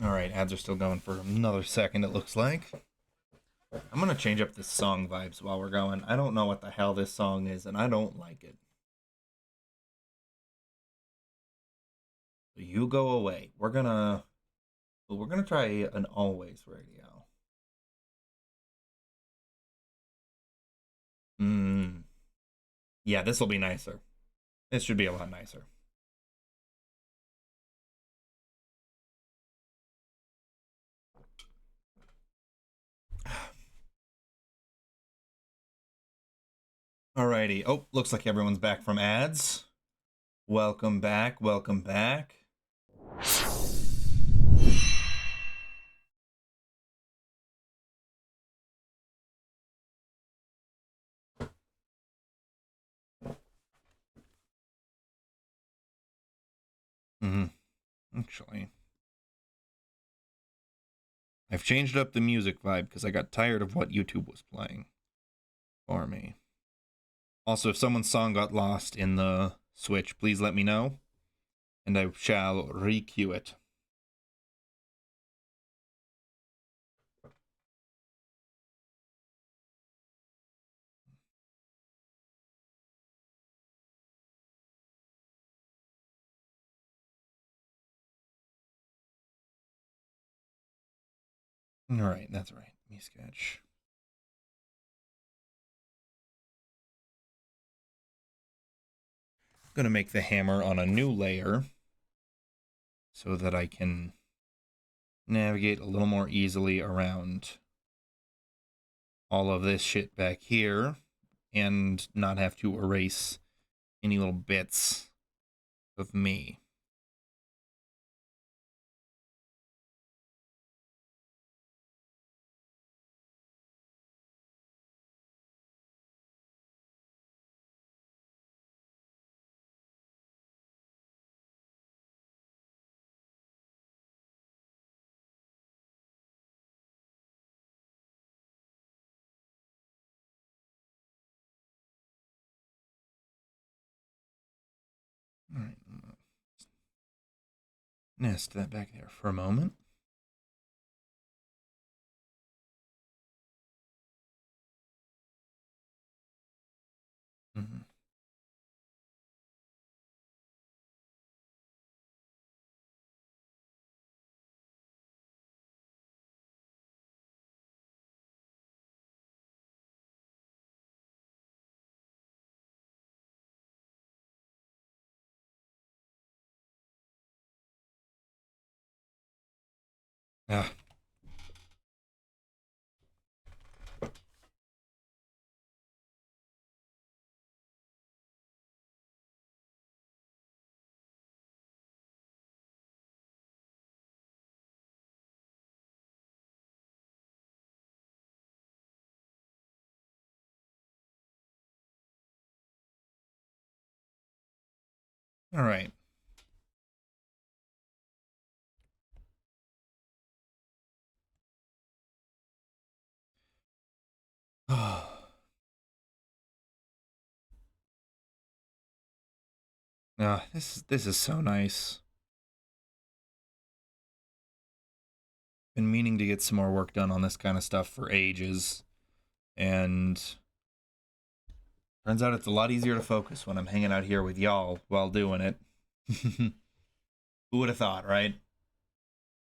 All right, ads are still going for another second, it looks like. I'm going to change up the song vibes while we're going. I don't know what the hell this song is, and I don't like it. So you go away. We're gonna try an always radio. Yeah, this will be nicer. This should be a lot nicer. Alrighty. Oh, looks like everyone's back from ads. Welcome back. Welcome back. Actually, I've changed up the music vibe because I got tired of what YouTube was playing. for me. Also, if someone's song got lost in the Switch, please let me know, and I shall re-queue it. All right, that's right. Me sketch. I'm gonna make the hammer on a new layer so that I can navigate a little more easily around all of this shit back here and not have to erase any little bits of me. All right, nest that back there for a moment. Mm-hmm. Ah. All right. This is so nice. Been meaning to get some more work done on this kind of stuff for ages, and turns out it's a lot easier to focus when I'm hanging out here with y'all while doing it. Who would have thought, right?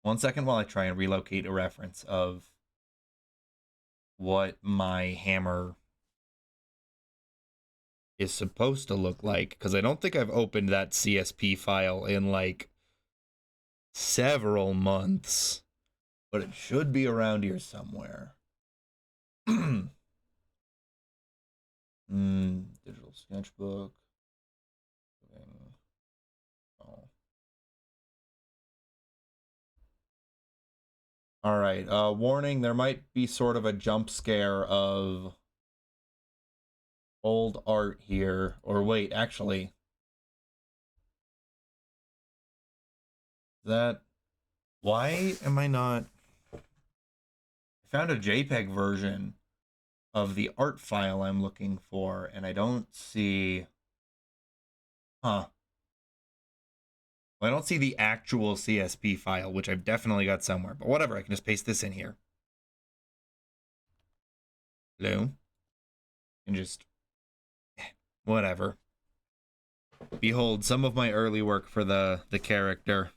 1 second while I try and relocate a reference of what my hammer is supposed to look like, because I don't think I've opened that CSP file in like several months, but it should be around here somewhere. Digital sketchbook. Oh. All right. Warning: there might be sort of a jump scare of old art here. Or wait, actually, that. Why am I not? I found a JPEG version of the art file I'm looking for, and I don't see. Huh. Well, I don't see the actual CSP file, which I've definitely got somewhere. But whatever, I can just paste this in here. Hello? And just... whatever. Behold, some of my early work for the character.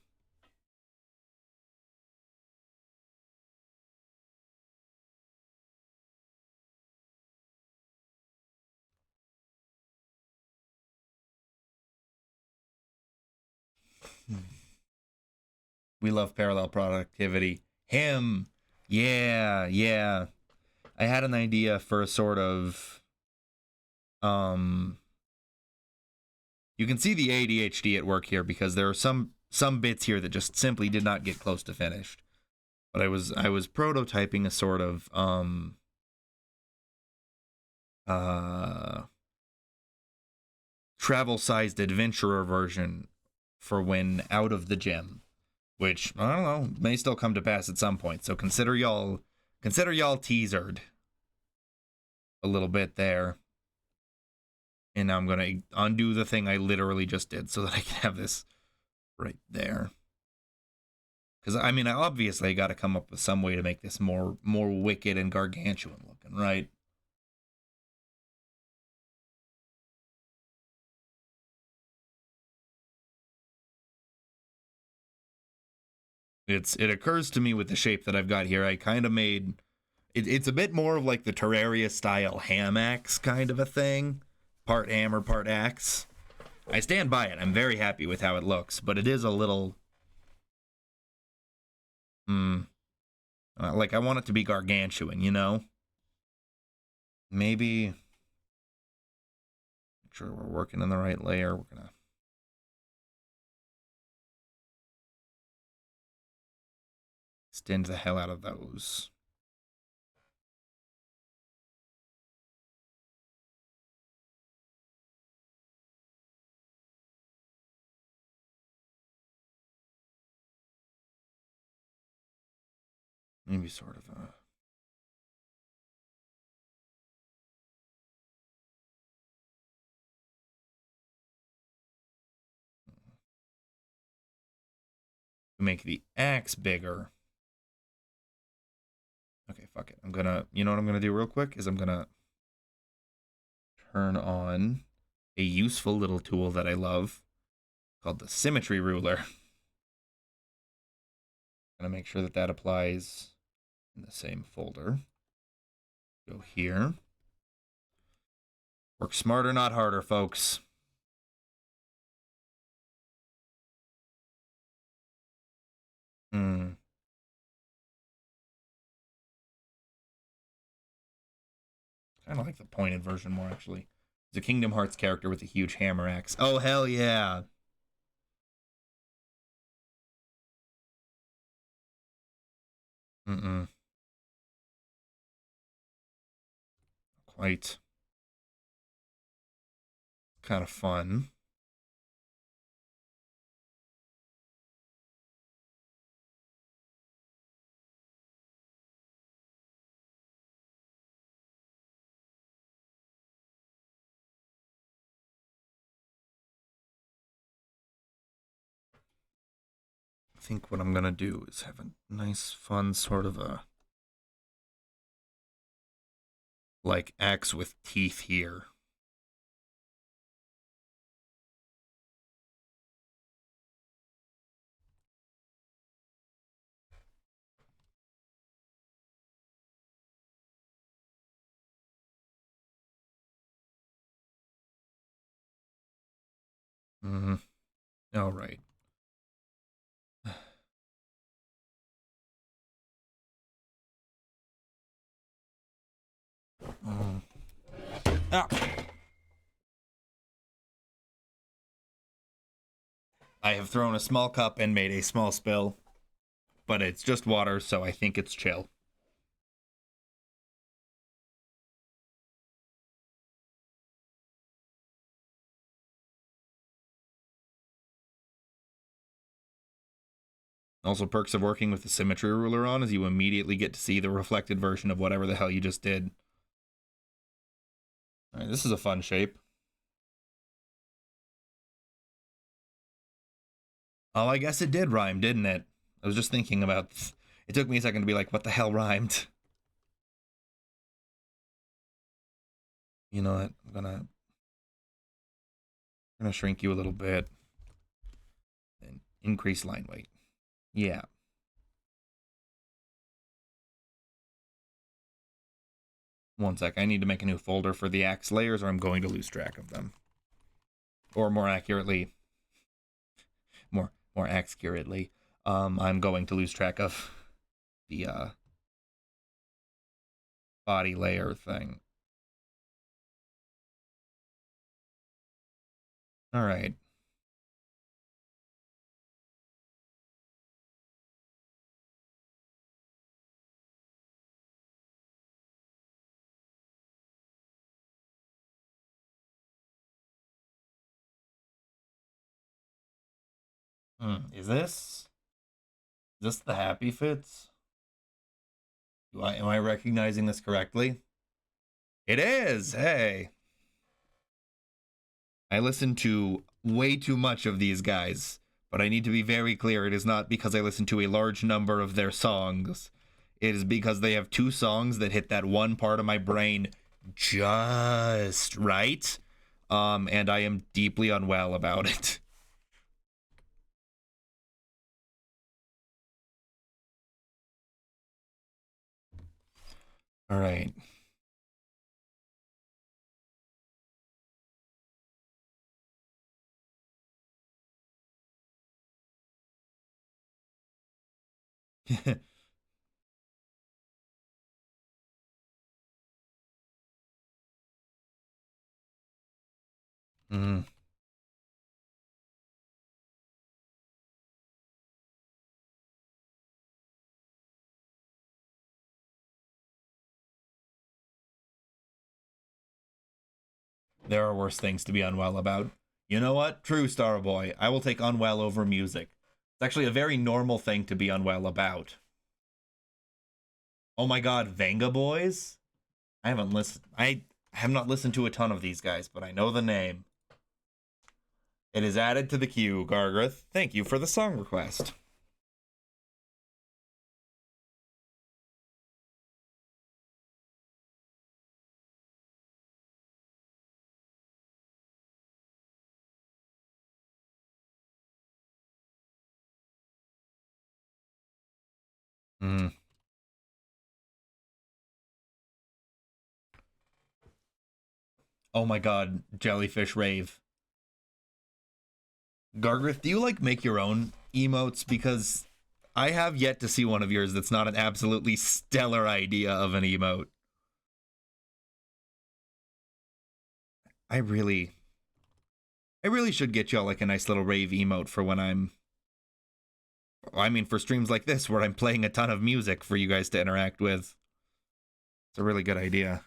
We love parallel productivity. Him! Yeah, yeah. I had an idea for a sort of... You can see the ADHD at work here because there are some bits here that just simply did not get close to finished. But I was prototyping a sort of travel-sized adventurer version for when out of the gym, which I don't know may still come to pass at some point. So consider y'all teasered. a little bit there. And now I'm going to undo the thing I literally just did so that I can have this right there. Because, I mean, obviously I got to come up with some way to make this more wicked and gargantuan looking, right? It occurs to me with the shape that I've got here, I kind of made... It's a bit more of like the Terraria-style ham axe kind of a thing. Part hammer, part axe. I stand by it. I'm very happy with how it looks, but it is a little... like, I want it to be gargantuan, you know? Maybe... Make sure we're working in the right layer. We're gonna... extend the hell out of those. Maybe sort of a... make the axe bigger. Okay, fuck it. I'm gonna... You know what I'm gonna do real quick? Is I'm gonna... turn on a useful little tool that I love called the symmetry ruler. I'm gonna make sure that that applies in the same folder. Go here. Work smarter, not harder, folks. Kind of like the pointed version more, actually. It's a Kingdom Hearts character with a huge hammer axe. Oh, hell yeah. Quite. Kind of fun. I think what I'm gonna do is have a nice, fun sort of a... like axe with teeth here. All right. Ah. I have thrown a small cup and made a small spill, but it's just water, so I think it's chill. Also, perks of working with the symmetry ruler on is you immediately get to see the reflected version of whatever the hell you just did. All right, this is a fun shape. Oh, I guess it did rhyme, didn't it? I was just thinking about this. It took me a second to be like, what the hell rhymed? You know what? I'm gonna shrink you a little bit and increase line weight. Yeah. One sec. I need to make a new folder for the axe layers, or I'm going to lose track of them. Or more accurately, more accurately, I'm going to lose track of the body layer thing. All right. Is this the happy fits? Am I recognizing this correctly? It is. Hey. I listen to way too much of these guys, but I need to be very clear. It is not because I listen to a large number of their songs. It is because they have two songs that hit that one part of my brain just right. And I am deeply unwell about it. All right. Mm. There are worse things to be unwell about. You know what? True, Starboy. I will take unwell over music. It's actually a very normal thing to be unwell about. Oh my god, Venga Boys? I haven't listened. I have not listened to a ton of these guys, but I know the name. It is added to the queue, Gargrith. Thank you for the song request. Mm. Oh my god, Jellyfish Rave. Gargrith, do you like make your own emotes? Because I have yet to see one of yours that's not an absolutely stellar idea of an emote. I really should get y'all like a nice little rave emote for when I mean, for streams like this where I'm playing a ton of music for you guys to interact with. It's a really good idea.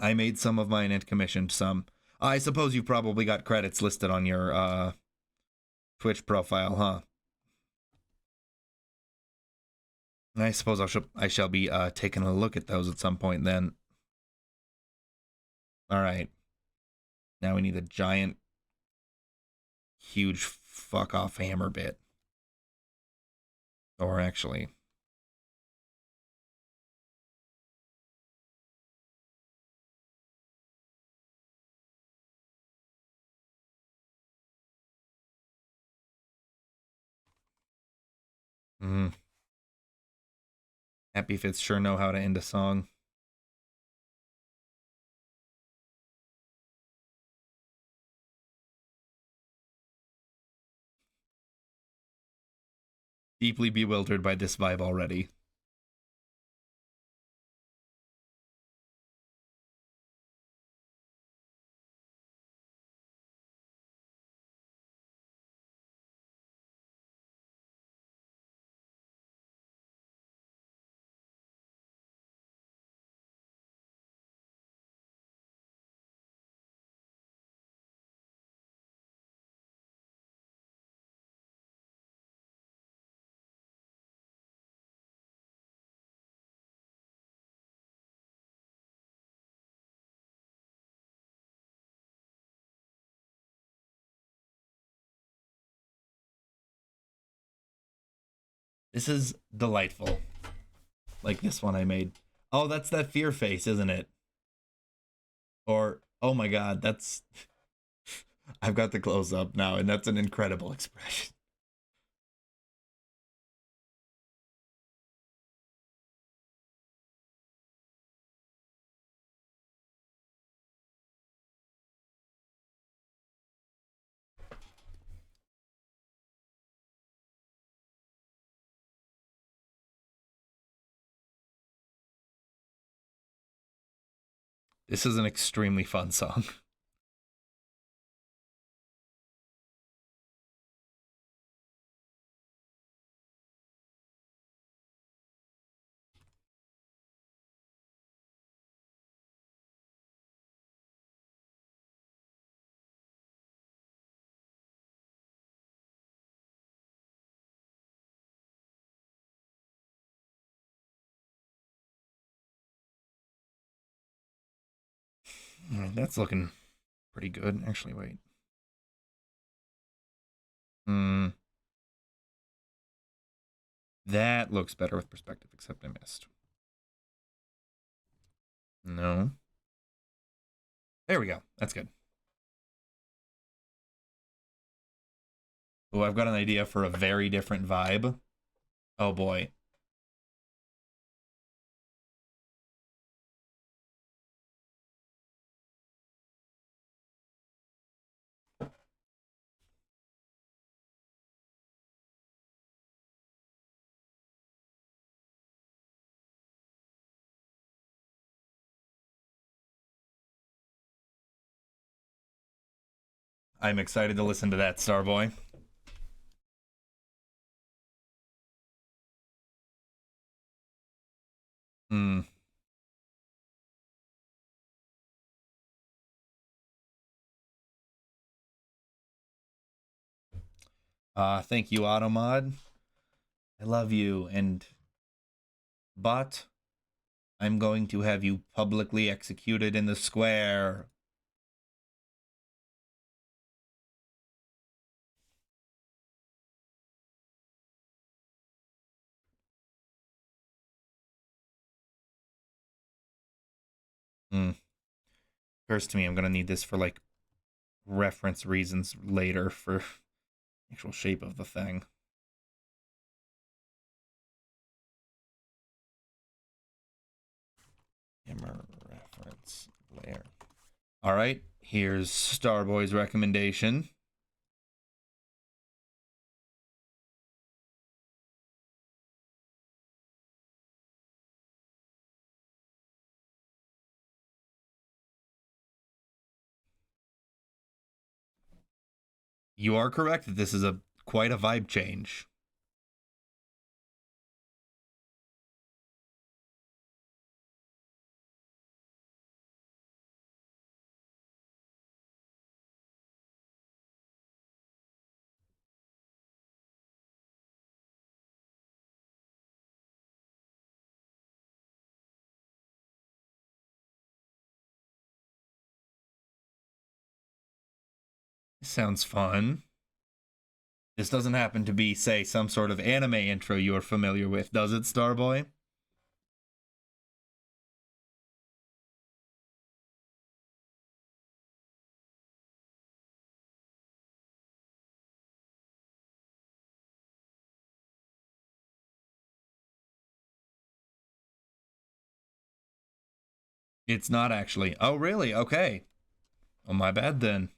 I made some of mine and commissioned some. I suppose you probably got credits listed on your Twitch profile, huh? I suppose I shall be taking a look at those at some point then. All right. Now we need a giant, huge fuck off hammer bit. Or actually, mm, Happy Fits sure know how to end a song. Deeply bewildered by this vibe already. This is delightful. Like this one I made. Oh, that's that fear face, isn't it? Or, oh my god, that's. I've got the close up now, and that's an incredible expression. This is an extremely fun song. that's looking pretty good. Actually, wait. Hmm. That looks better with perspective, except I missed. No. There we go. That's good. Oh, I've got an idea for a very different vibe. Oh boy. I'm excited to listen to that, Starboy. Hmm. Thank you, Automod. I love you, and but I'm going to have you publicly executed in the square. Hmm. Occurs to me I'm gonna need this for like reference reasons later for actual shape of the thing. Hammer reference layer. All right, here's Starboy's recommendation. You are correct that this is a quite a vibe change. Sounds fun. This doesn't happen to be, say, some sort of anime intro you're familiar with, does it, Starboy? It's not actually. Oh, really? Okay. Oh, my bad then.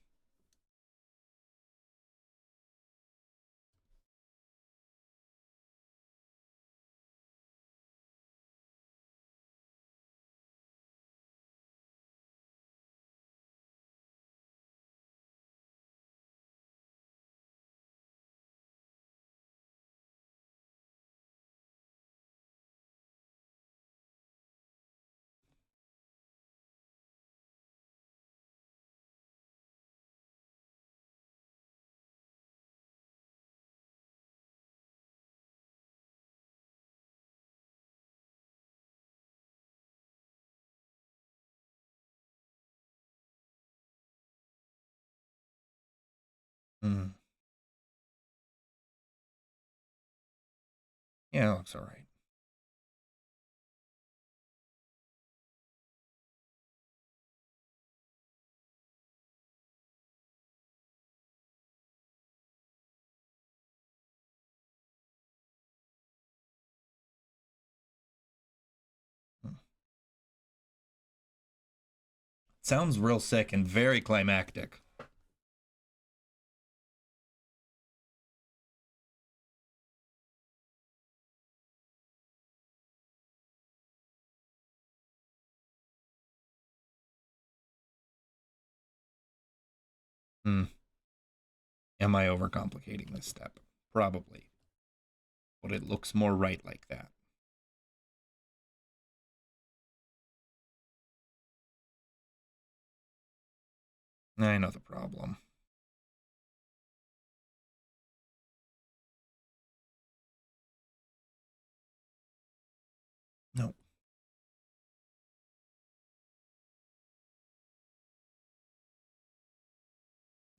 Hmm. Yeah, it looks all right. Hmm. Sounds real sick and very climactic. Hmm. Am I overcomplicating this step? Probably. But it looks more right like that. I know the problem. No.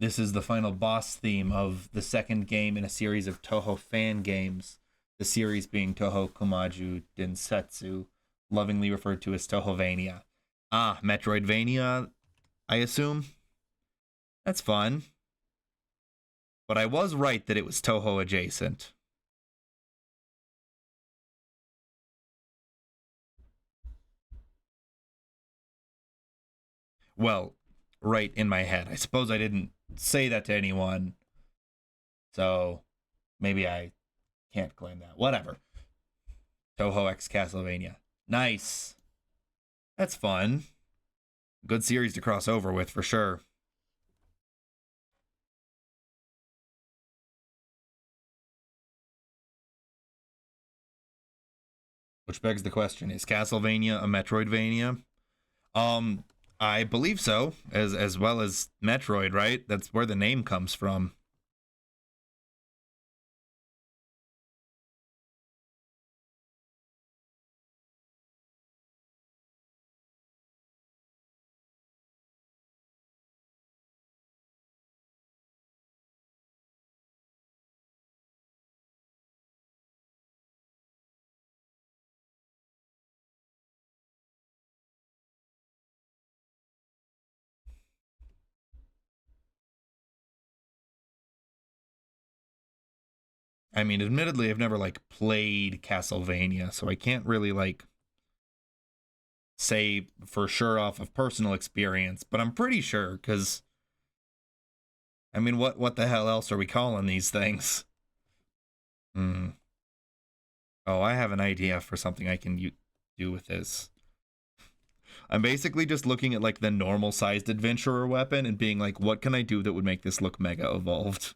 This is the final boss theme of the second game in a series of Toho fan games. The series being Toho Kumaju Densetsu, lovingly referred to as Tohovania. Ah, Metroidvania, I assume? That's fun. But I was right that it was Toho adjacent. Well, right in my head. I suppose I didn't say that to anyone. So maybe I can't claim that. Whatever. Toho X Castlevania. Nice. That's fun. Good series to cross over with for sure. Which begs the question, is Castlevania a Metroidvania? Um, I believe so, as well as Metroid, right? That's where the name comes from. I mean, admittedly, I've never like played Castlevania, so I can't really like say for sure off of personal experience, but I'm pretty sure because I mean, what the hell else are we calling these things? Hmm. Oh, I have an idea for something I can do with this. I'm basically just looking at like the normal sized adventurer weapon and being like, what can I do that would make this look mega evolved?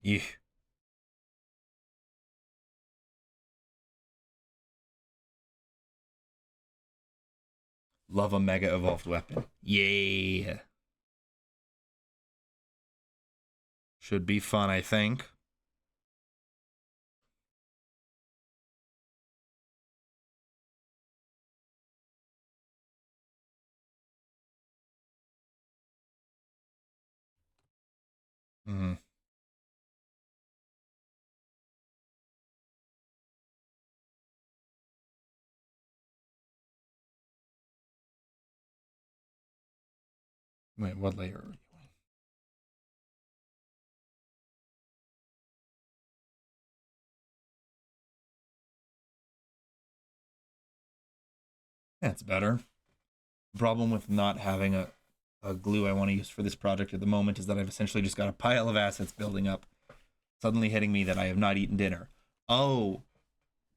Yeah. Love a mega evolved weapon. Yeah. Should be fun, I think. Hmm. Wait, what layer are you in? That's better. The problem with not having a glue I want to use for this project at the moment is that I've essentially just got a pile of assets building up, suddenly hitting me that I have not eaten dinner. Oh,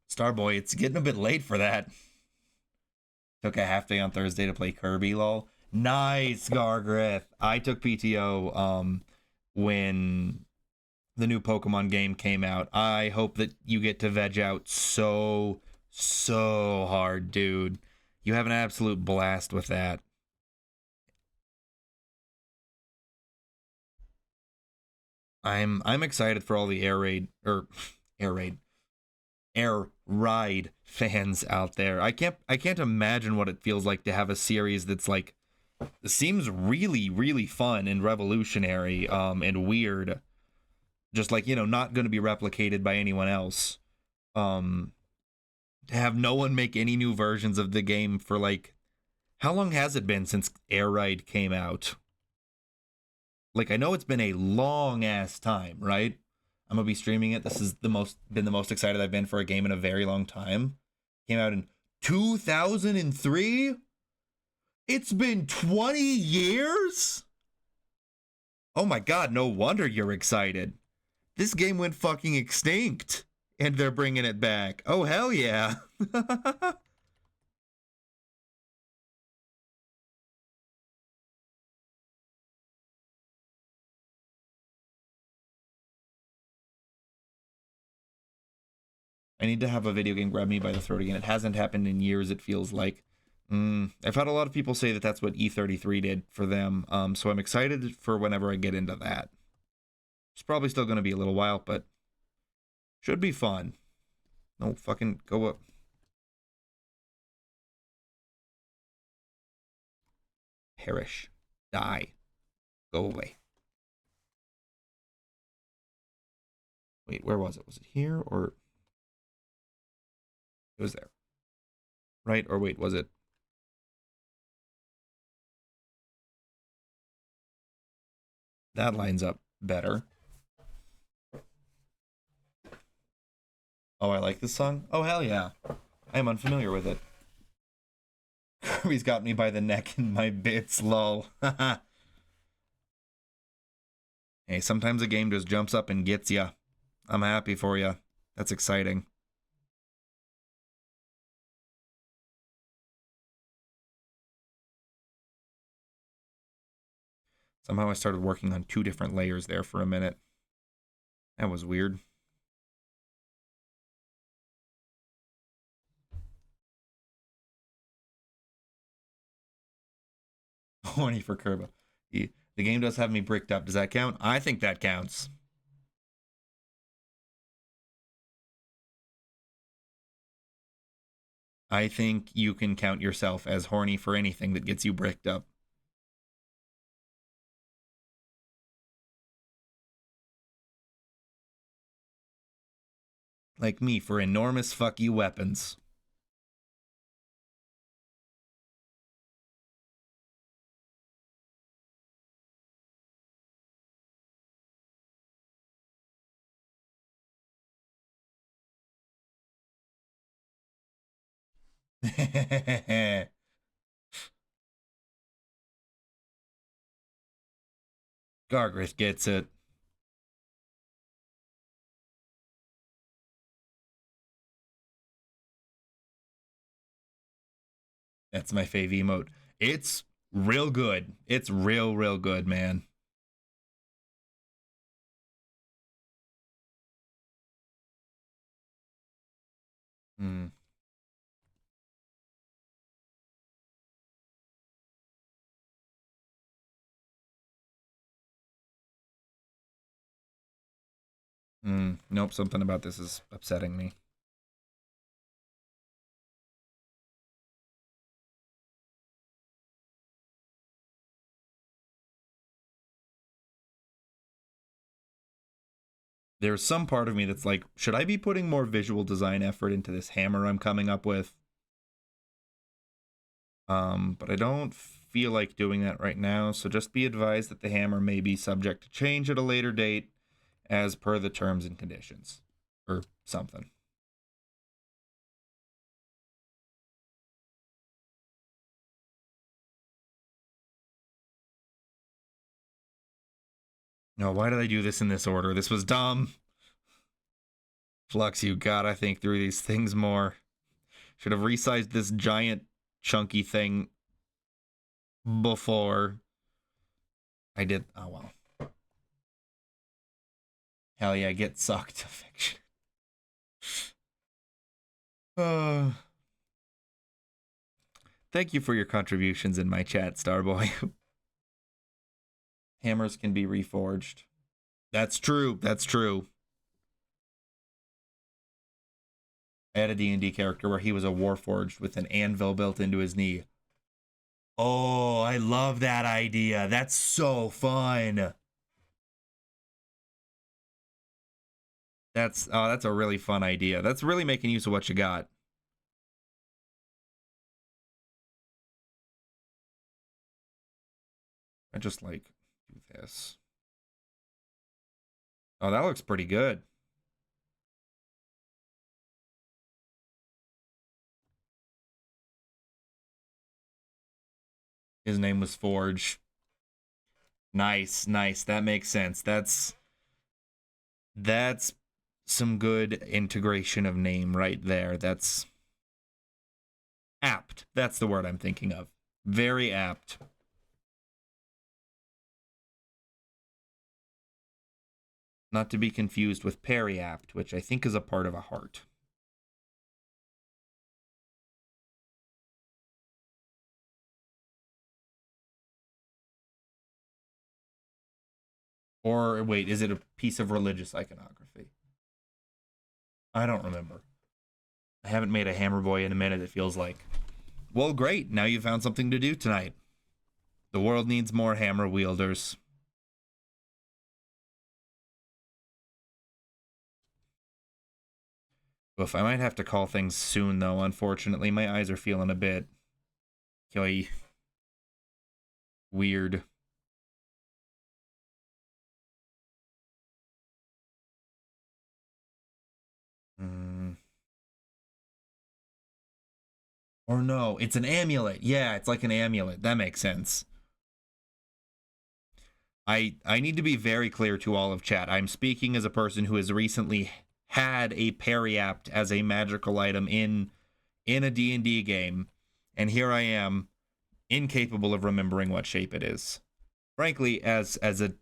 Starboy, it's getting a bit late for that. Took a half day on Thursday to play Kirby, lol. Nice, Gargrith. I took PTO when the new Pokemon game came out. I hope that you get to veg out so hard, dude. You have an absolute blast with that. I'm excited for all the air raid air ride fans out there. I can't imagine what it feels like to have a series that's like seems really fun and revolutionary and weird, just like, you know, not going to be replicated by anyone else. um to have no one make any new versions of the game for like, how long has it been since Air Ride came out? Like, I know it's been a long ass time, right? I'm gonna be streaming it. This is the most excited I've been for a game in a very long time. Came out in 2003. It's been 20 years. Oh my god, no wonder you're excited. This game went fucking extinct and they're bringing it back. Oh hell yeah. I need to have a video game grab me by the throat again. It hasn't happened in years, it feels like. I've had a lot of people say that that's what E33 did for them, so I'm excited for whenever I get into that. It's probably still going to be a little while, but should be fun. No, fucking go up. Perish. Die. Go away. Wait, where was it? Was it here or... It was there. Right? Or wait, was it... That lines up better. Oh, I like this song? Oh, hell yeah. I am unfamiliar with it. Kirby's got me by the neck in my bits, lol. Hey, sometimes a game just jumps up and gets ya. I'm happy for ya. That's exciting. Somehow I started working on 2 different layers there for a minute. That was weird. Horny for Kerba. The game does have me bricked up. Does that count? I think that counts. I think you can count yourself as horny for anything that gets you bricked up. Like me for enormous fuck you weapons. Gargrith gets it. That's my fave emote. It's real good. It's real good, man. Hmm. Nope, something about this is upsetting me. There's some part of me that's like, should I be putting more visual design effort into this hammer I'm coming up with? But I don't feel like doing that right now, so just be advised that the hammer may be subject to change at a later date as per the terms and conditions. Or something. No, why did I do this in this order? This was dumb. Flux, you gotta think through these things more. Should have resized this giant chunky thing before I did. Oh well. Hell yeah, get sucked to fiction. Thank you for your contributions in my chat, Starboy. Hammers can be reforged. That's true. That's true. I had a D&D character where he was a warforged with an anvil built into his knee. Oh, I love that idea. That's so fun. That's a really fun idea. That's really making use of what you got. I just like do this. Oh, that looks pretty good. His name was Forge. Nice, nice. That makes sense. That's some good integration of name right there. That's apt. That's the word I'm thinking of. Very apt. Not to be confused with periapt, which I think is a part of a heart. Or wait, is it a piece of religious iconography? I don't remember. I haven't made a hammer boy in a minute, it feels like. Well, great. Now you found something to do tonight. The world needs more hammer wielders. Oof, I might have to call things soon, though, unfortunately. My eyes are feeling a bit... weird. Or no, it's an amulet. Yeah, it's like an amulet. That makes sense. I need to be very clear to all of chat. I'm speaking as a person who has recently had a periapt as a magical item in a D&D game, and here I am, incapable of remembering what shape it is. Frankly, as a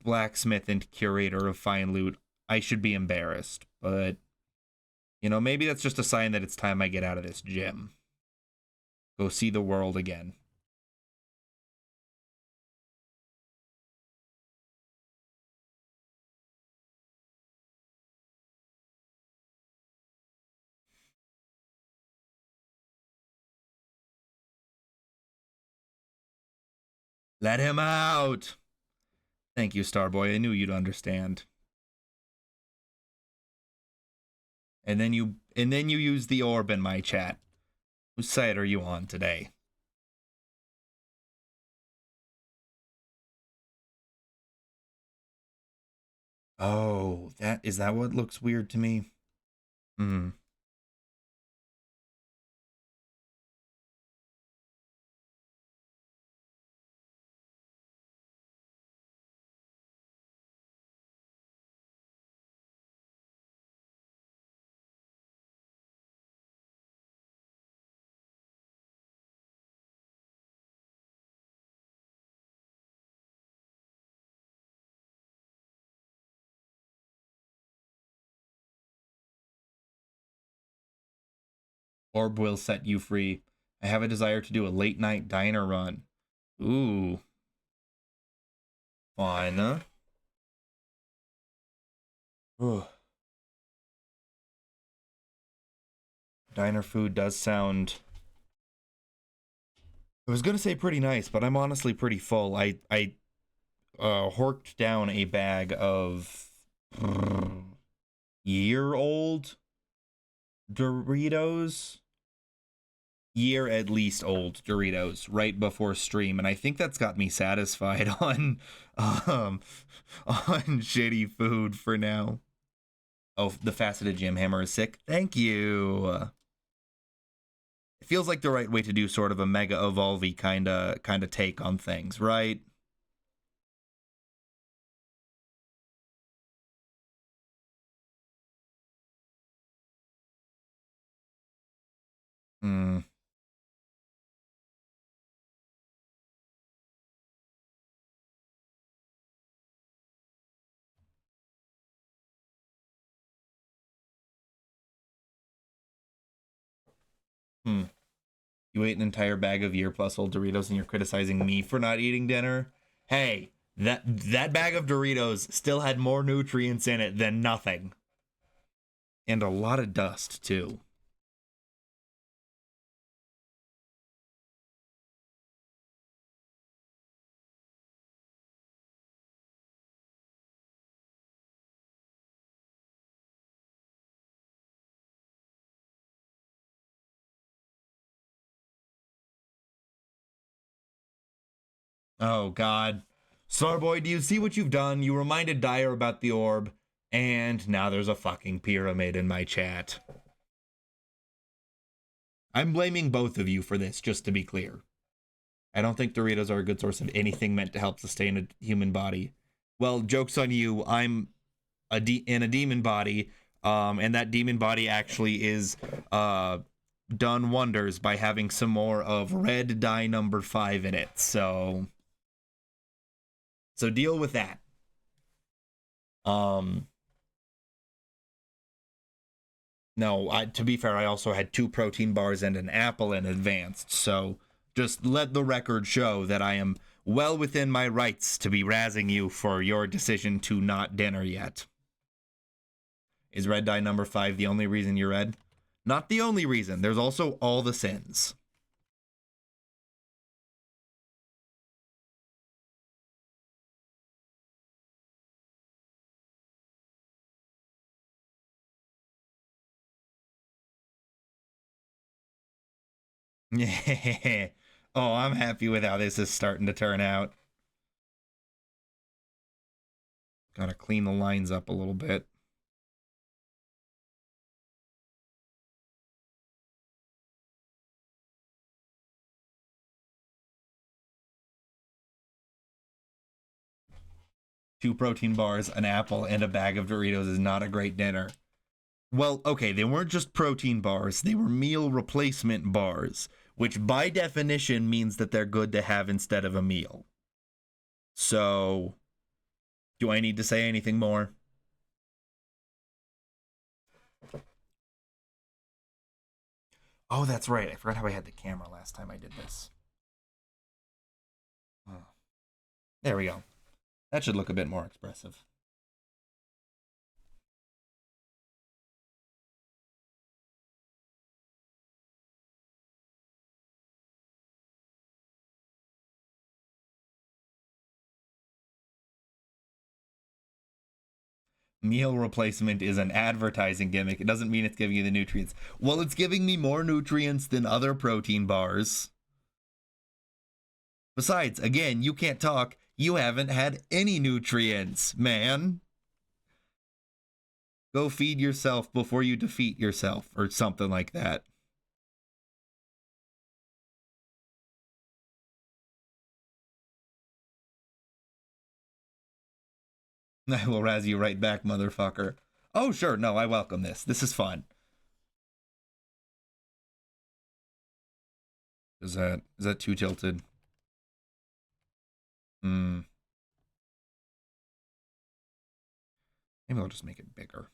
blacksmith and curator of fine loot, I should be embarrassed, but you know, maybe that's just a sign that it's time I get out of this gym. Go see the world again. Let him out! Thank you, Starboy. I knew you'd understand. And then you use the orb in my chat. Whose side are you on today? Oh, is that what looks weird to me? Hmm. Orb will set you free. I have a desire to do a late night diner run. Ooh. Fine. Ooh. Diner food does sound... I was gonna say pretty nice, but I'm honestly pretty full. I horked down a bag of year-old Doritos. Year at least old Doritos right before stream, and I think that's got me satisfied on on shitty food for now. Oh, the faceted gym hammer is sick. Thank you. It feels like the right way to do sort of a mega evolve-y kind of take on things, right? Hmm. Hmm. You ate an entire bag of year plus old Doritos and you're criticizing me for not eating dinner? Hey, that bag of Doritos still had more nutrients in it than nothing. And a lot of dust, too. Oh, God. Starboy, do you see what you've done? You reminded Dyer about the orb, and now there's a fucking pyramid in my chat. I'm blaming both of you for this, just to be clear. I don't think Doritos are a good source of anything meant to help sustain a human body. Well, joke's on you. I'm in a demon body, and that demon body actually is done wonders by having some more of red dye number 5 in it. So deal with that. No, to be fair, I also had 2 protein bars and an apple in advanced. So just let the record show that I am well within my rights to be razzing you for your decision to not dinner yet. Is red dye number 5 the only reason you're red? Not the only reason. There's also all the sins. Yeah. Oh, I'm happy with how this is starting to turn out. Gotta clean the lines up a little bit. Two protein bars, an apple, and a bag of Doritos is not a great dinner. Well, okay, they weren't just protein bars, they were meal replacement bars, which by definition means that they're good to have instead of a meal. So, do I need to say anything more? Oh, that's right. I forgot how I had the camera last time I did this. Oh. There we go. That should look a bit more expressive. Meal replacement is an advertising gimmick. It doesn't mean it's giving you the nutrients. Well, it's giving me more nutrients than other protein bars. Besides, again, you can't talk. You haven't had any nutrients, man. Go feed yourself before you defeat yourself, or something like that. I will razz you right back, motherfucker. Oh, sure. No, I welcome this. This is fun. Is that too tilted? Hmm. Maybe I'll just make it bigger.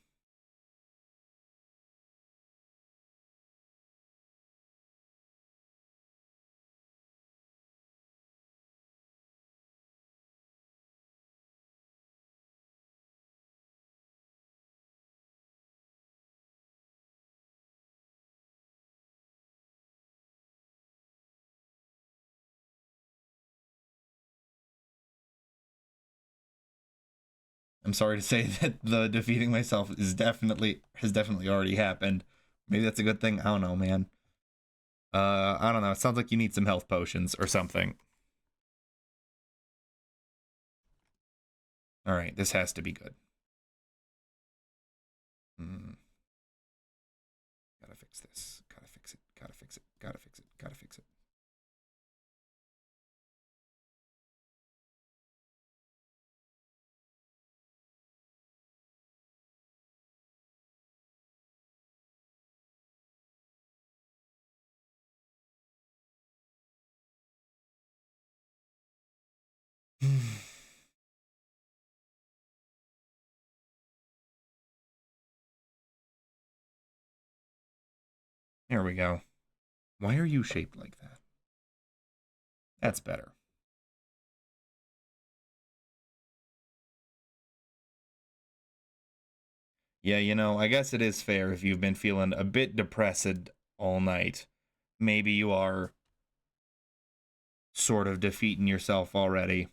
I'm sorry to say that the defeating myself has definitely already happened. Maybe that's a good thing. I don't know, man. I don't know. It sounds like you need some health potions or something. All right, this has to be good. Gotta fix this. Gotta fix it. Gotta fix it. Gotta fix it. Gotta fix it. There we go. Why are you shaped like that? That's better. Yeah, I guess it is fair if you've been feeling a bit depressed all night. Maybe you are sort of defeating yourself already.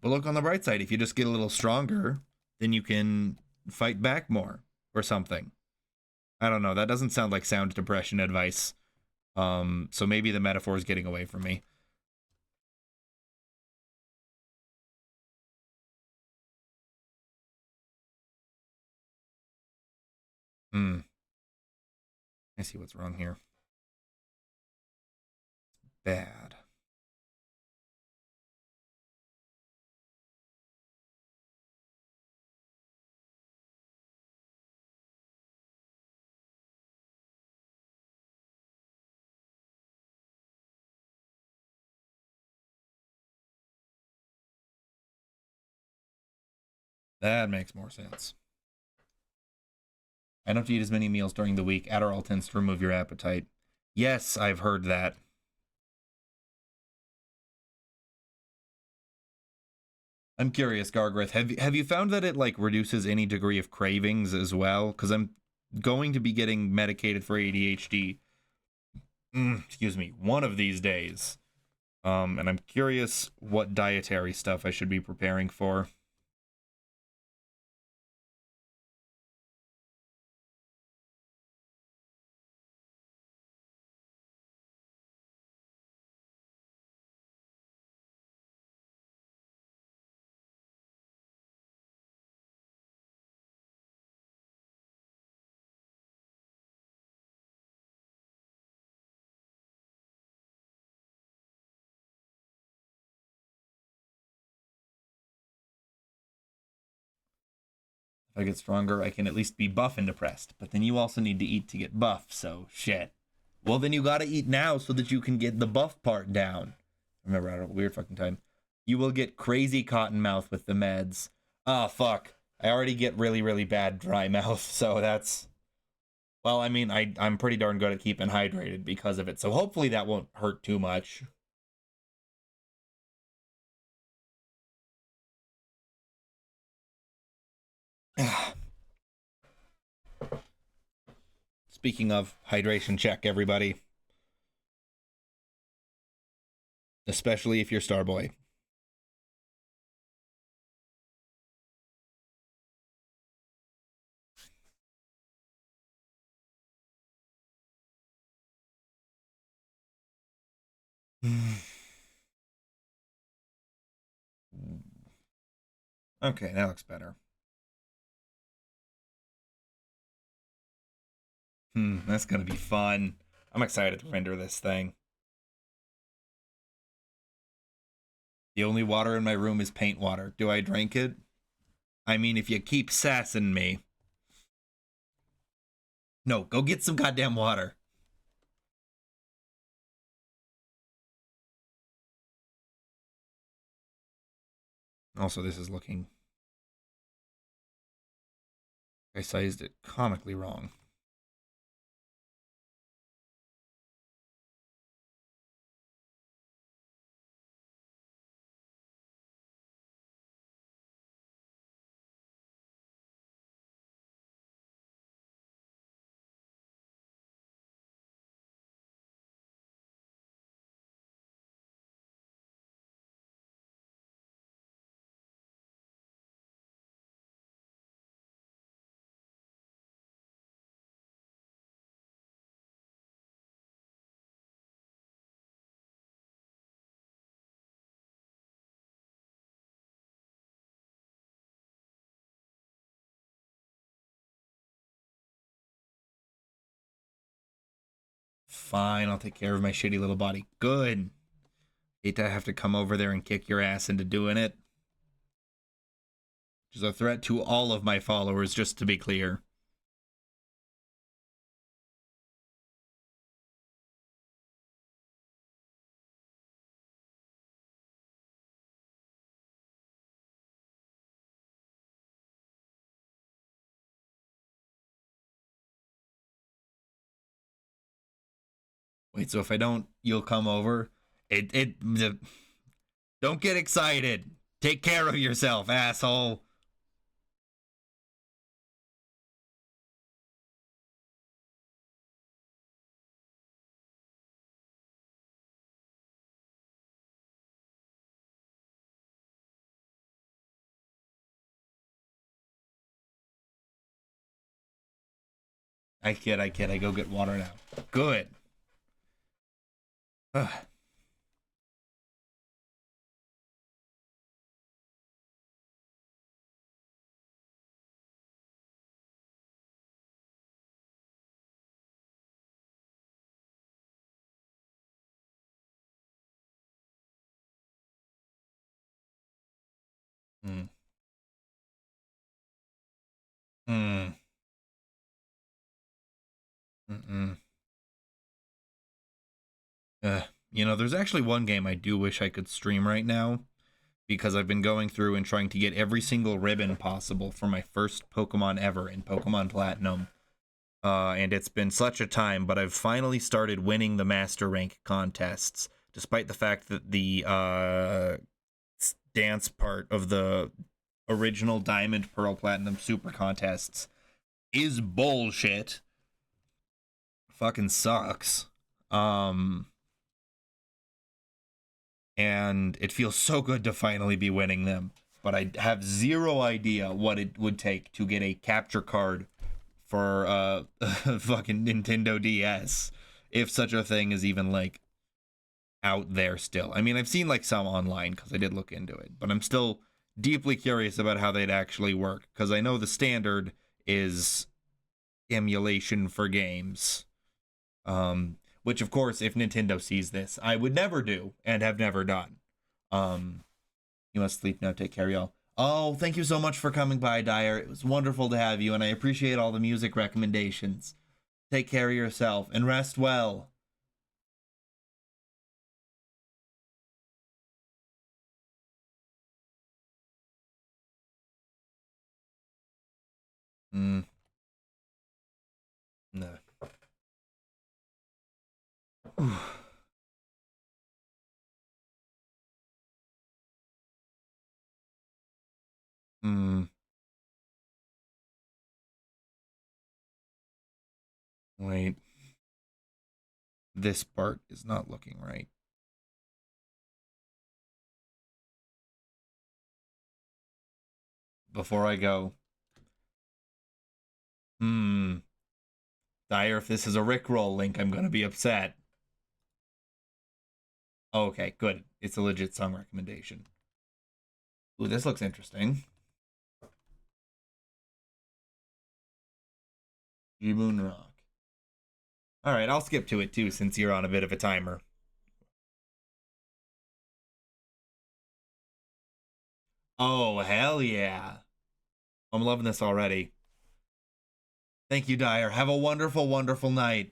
But look on the bright side. If you just get a little stronger, then you can fight back more or something. I don't know. That doesn't sound like sound depression advice. So maybe the metaphor is getting away from me. I see what's wrong here. Bad. That makes more sense. I don't have to eat as many meals during the week. Adderall tends to remove your appetite. Yes, I've heard that. I'm curious, Gargrith. Have you found that it like reduces any degree of cravings as well? Because I'm going to be getting medicated for ADHD. Excuse me, one of these days. And I'm curious what dietary stuff I should be preparing for. If I get stronger, I can at least be buff and depressed. But then you also need to eat to get buff, so shit. Well, then you gotta eat now so that you can get the buff part down. Remember, I had a weird fucking time. You will get crazy cotton mouth with the meds. Oh, fuck. I already get really, really bad dry mouth, so that's... Well, I mean, I'm pretty darn good at keeping hydrated because of it, so hopefully that won't hurt too much. Speaking of hydration check, everybody. Especially if you're Starboy. Okay, that looks better. That's gonna be fun. I'm excited to render this thing. The only water in my room is paint water. Do I drink it? I mean, if you keep sassing me. No, go get some goddamn water. Also, this is looking... I sized it comically wrong. Fine, I'll take care of my shitty little body. Good. Hate to have to come over there and kick your ass into doing it. Which is a threat to all of my followers, just to be clear. Wait, so if I don't, you'll come over? Don't get excited. Take care of yourself, asshole. I kid. I go get water now. Good. Ugh. Hmm. Hmm. Mm-mm. You know, there's actually one game I do wish I could stream right now because I've been going through and trying to get every single ribbon possible for my first Pokemon ever in Pokemon Platinum. And it's been such a time, but I've finally started winning the Master Rank contests, despite the fact that the dance part of the original Diamond, Pearl, Platinum Super contests is bullshit. Fucking sucks. Um, and it feels so good to finally be winning them. But I have zero idea what it would take to get a capture card for fucking Nintendo DS, if such a thing is even like out there still. I mean, I've seen like some online because I did look into it, but I'm still deeply curious about how they'd actually work because I know the standard is emulation for games. Which of course, if Nintendo sees this, I would never do and have never done. Um, you must sleep now. Take care, y'all. Oh, thank you so much for coming by, Dyer. It was wonderful to have you, and I appreciate all the music recommendations. Take care of yourself and rest well. Mm, no. mm, wait. This part is not looking right. Before I go, hmm. Dyer, if this is a Rickroll link, I'm gonna be upset. Okay, good. It's a legit song recommendation. Ooh, this looks interesting. G Moon Rock. Alright, I'll skip to it too since you're on a bit of a timer. Oh, hell yeah. I'm loving this already. Thank you, Dyer. Have a wonderful, wonderful night.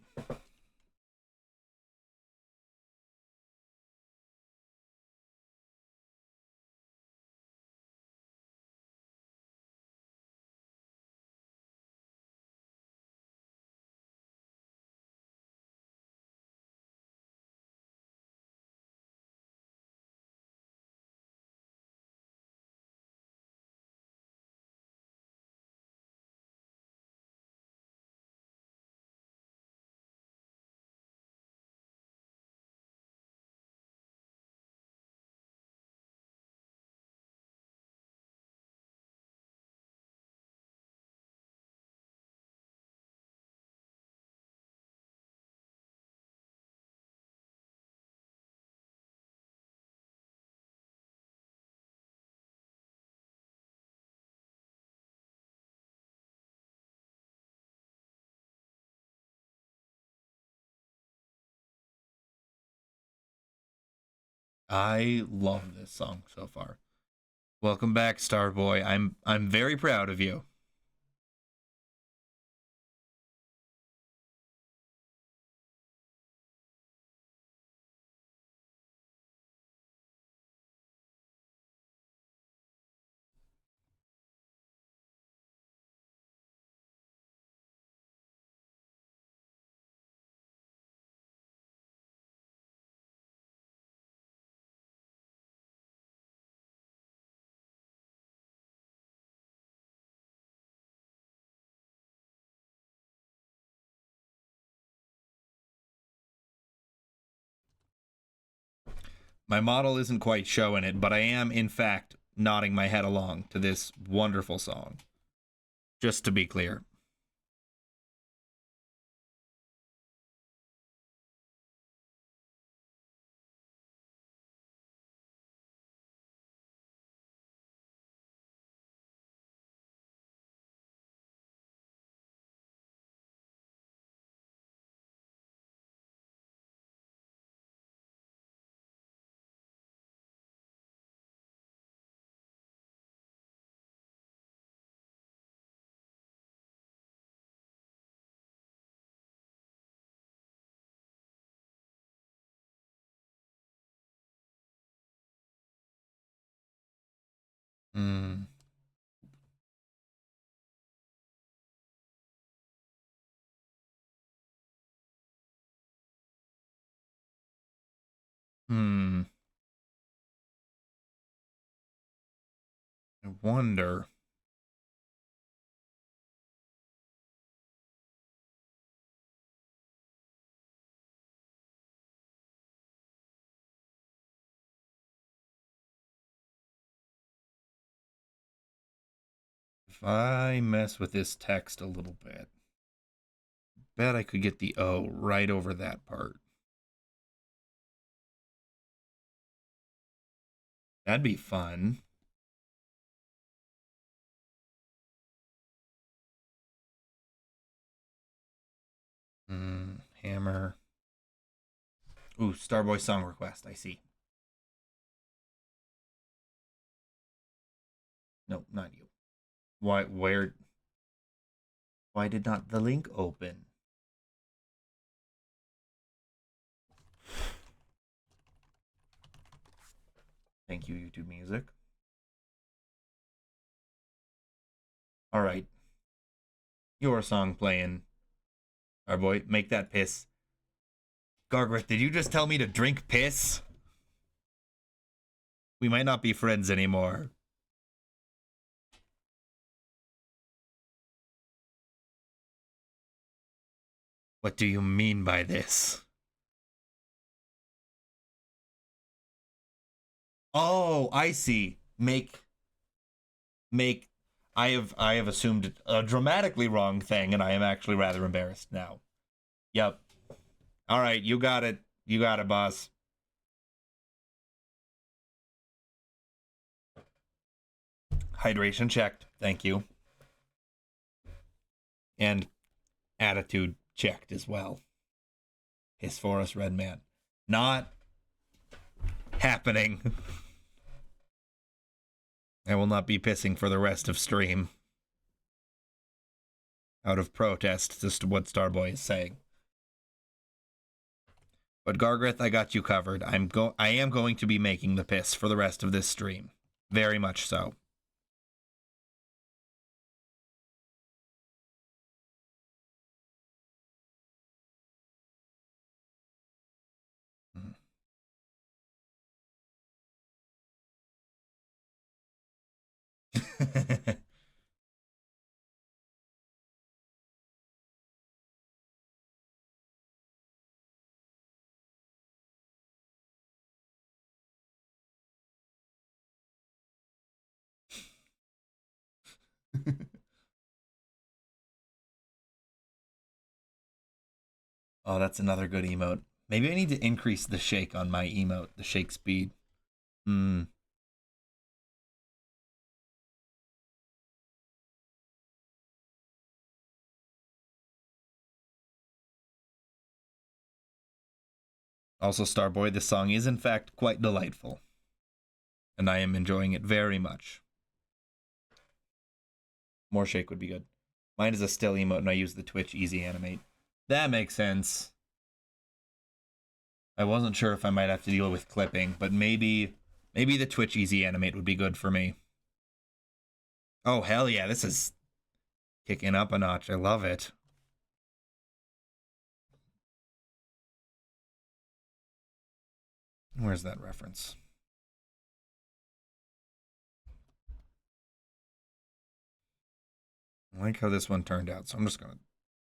I love this song so far. Welcome back, Starboy. I'm very proud of you. My model isn't quite showing it, but I am, in fact, nodding my head along to this wonderful song. Just to be clear. Hmm. Hmm. I wonder. If I mess with this text a little bit, bet I could get the O right over that part. That'd be fun. Hammer. Ooh, Starboy song request. I see. No, not you. Why? Where? Why did not the link open? Thank you, YouTube Music. All right. Your song playing. Our boy, make that piss. Gargrith, did you just tell me to drink piss? We might not be friends anymore. What do you mean by this? Oh, I see. Make I have assumed a dramatically wrong thing, and I am actually rather embarrassed now. Yep. All right, you got it. You got it, boss. Hydration checked. Thank you. And attitude checked as well. Piss for us, Red Man. Not happening. I will not be pissing for the rest of stream. Out of protest to what Starboy is saying. But Gargrith, I got you covered. I am going to be making the piss for the rest of this stream. Very much so. Oh, that's another good emote. Maybe I need to increase the shake on my emote, the shake speed. Hmm. Also, Starboy, this song is in fact quite delightful. And I am enjoying it very much. More shake would be good. Mine is a still emote and I use the Twitch easy animate. That makes sense. I wasn't sure if I might have to deal with clipping, but maybe the Twitch easy animate would be good for me. Oh, hell yeah, this is kicking up a notch. I love it. Where's that reference? I like how this one turned out, so I'm just gonna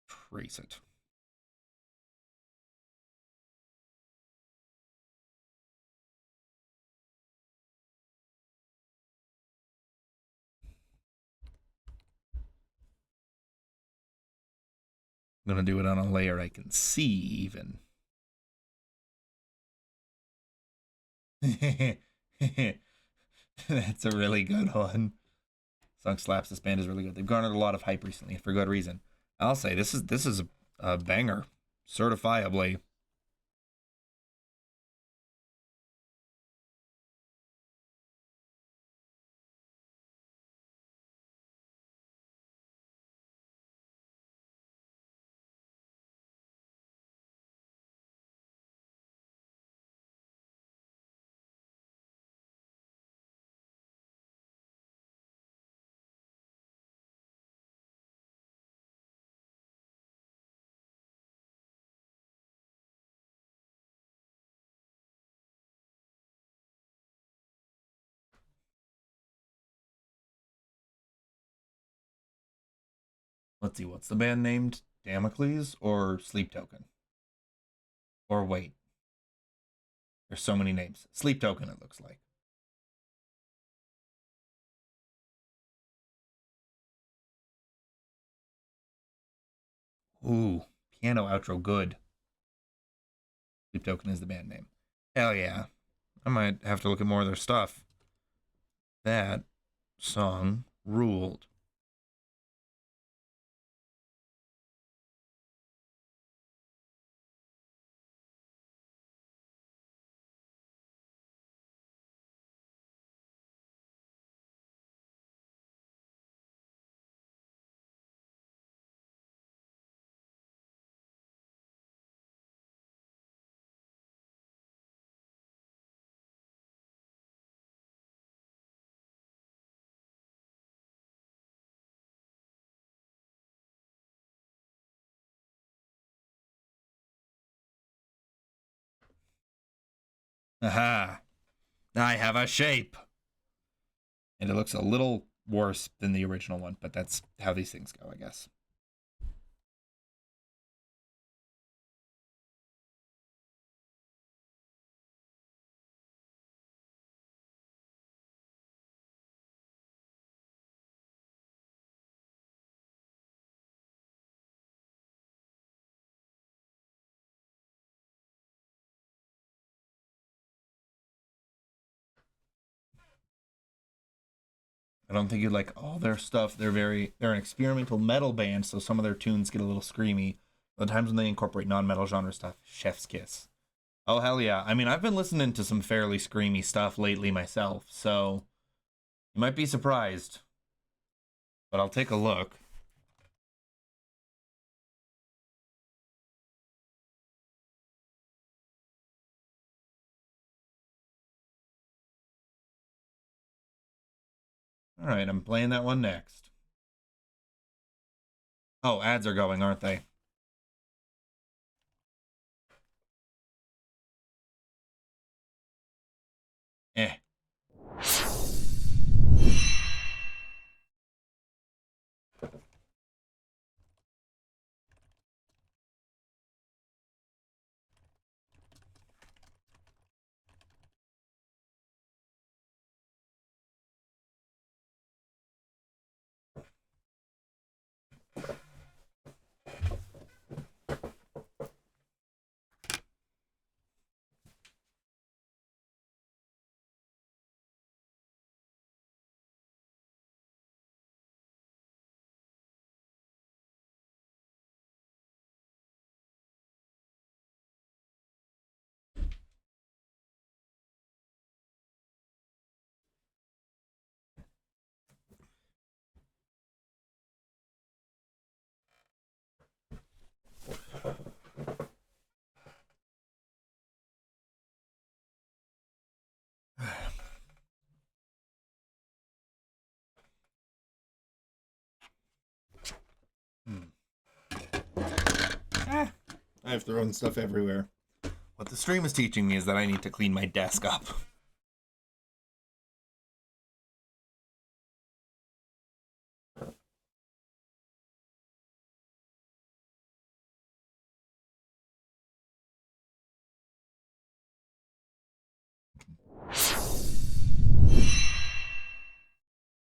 trace it. I'm gonna do it on a layer I can see even. That's a really good one. Song slaps. This band is really good. They've garnered a lot of hype recently for good reason. I'll say this is a banger, certifiably. Let's see, what's the band named? Damocles or Sleep Token? Or wait, there's so many names. Sleep Token, it looks like. Ooh, piano outro good. Sleep Token is the band name. Hell yeah. I might have to look at more of their stuff. That song ruled. Aha! I have a shape! And it looks a little worse than the original one, but that's how these things go, I guess. I don't think you like all their stuff. They're an experimental metal band, so some of their tunes get a little screamy. The times when they incorporate non-metal genre stuff, chef's kiss. Oh hell yeah. I mean, I've been listening to some fairly screamy stuff lately myself, so you might be surprised. But I'll take a look. All right, I'm playing that one next. Oh, ads are going, aren't they? Eh. Hmm. I've thrown stuff everywhere. What the stream is teaching me is that I need to clean my desk up.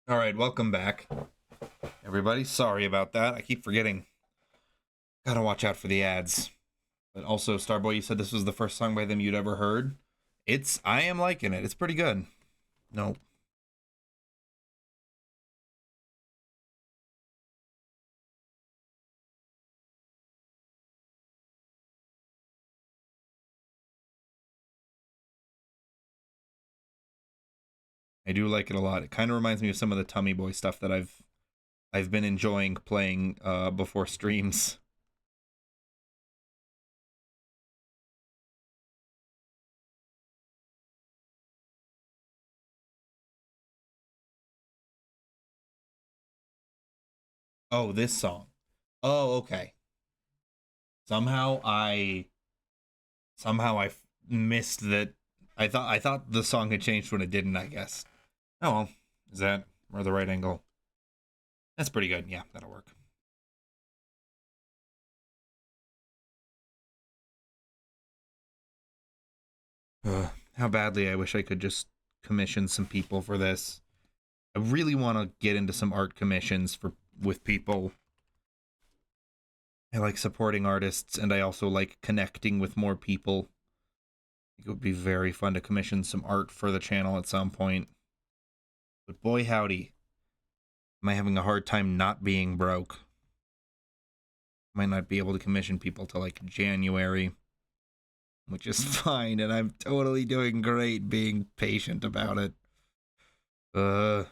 All right, welcome back, everybody. Sorry about that. I keep forgetting. Gotta watch out for the ads. But also, Starboy, you said this was the first song by them you'd ever heard. I am liking it. It's pretty good. Nope. I do like it a lot. It kind of reminds me of some of the Tummy Boy stuff that I've been enjoying playing before streams. Oh, this song. Oh, okay. Somehow I missed that. I thought the song had changed when it didn't, I guess. Oh well. Is that or the right angle? That's pretty good. Yeah, that'll work. How badly I wish I could just commission some people for this. I really want to get into some art commissions with people. I like supporting artists, and I also like connecting with more people. I think it would be very fun to commission some art for the channel at some point. But boy howdy, am I having a hard time not being broke. Might not be able to commission people till like January, which is fine, and I'm totally doing great being patient about it. Come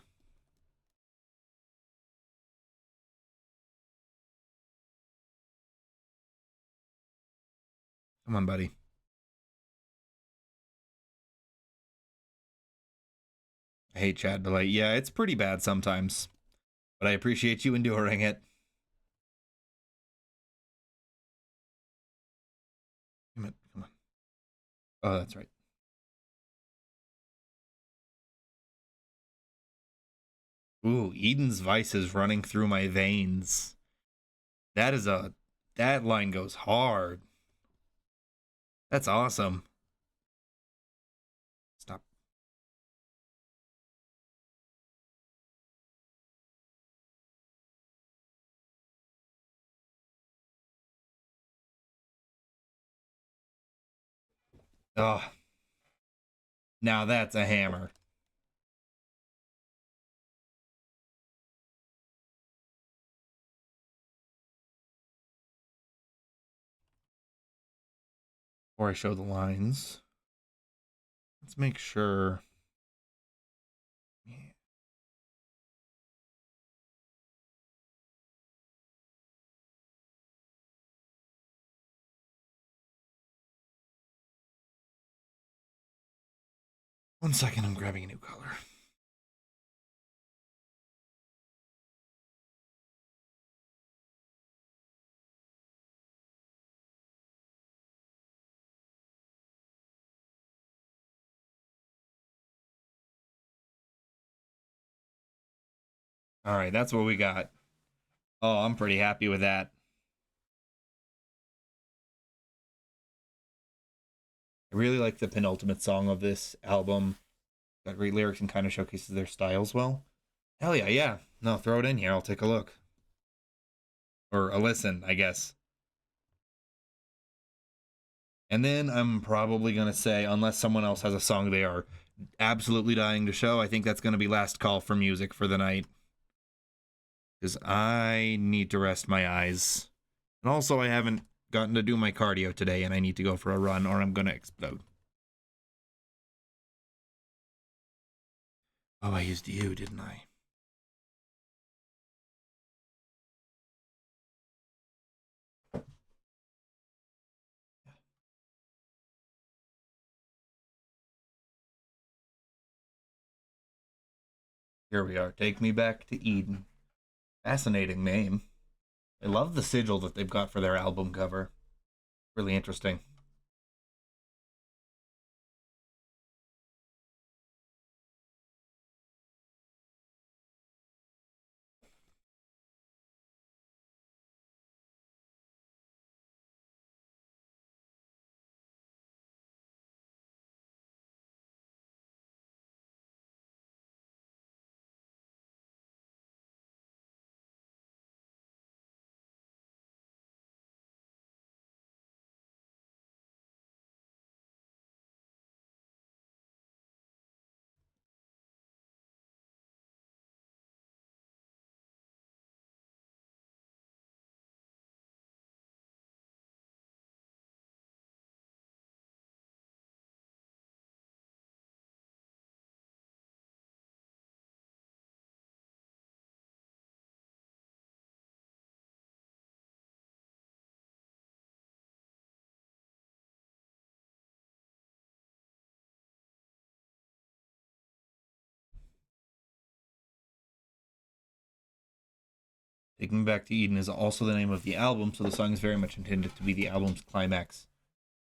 on, buddy. I hate chat delay. Yeah, it's pretty bad sometimes, but I appreciate you enduring it. Come on. Oh, that's right. Ooh, Eden's Vice is running through my veins. That line goes hard. That's awesome. Stop. Oh, now that's a hammer. Before I show the lines, let's make sure. Yeah. 1 second, I'm grabbing a new color. All right, that's what we got. Oh, I'm pretty happy with that. I really like the penultimate song of this album. Got great lyrics and kind of showcases their styles well. Hell yeah, yeah. No, throw it in here. I'll take a look. Or a listen, I guess. And then I'm probably going to say, unless someone else has a song they are absolutely dying to show, I think that's going to be last call for music for the night. Because I need to rest my eyes. And also, I haven't gotten to do my cardio today, and I need to go for a run, or I'm going to explode. Oh, I used you, didn't I? Here we are. Take Me Back to Eden. Fascinating name. I love the sigil that they've got for their album cover. Really interesting. Take Me Back to Eden is also the name of the album, so the song is very much intended to be the album's climax.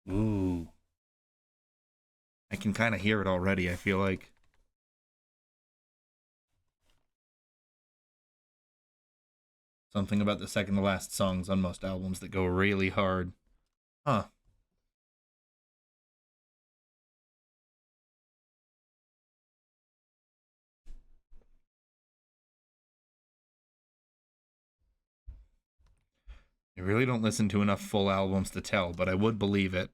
Ooh. I can kind of hear it already, I feel like. Something about the second to last songs on most albums that go really hard. Huh. I really don't listen to enough full albums to tell, but I would believe it.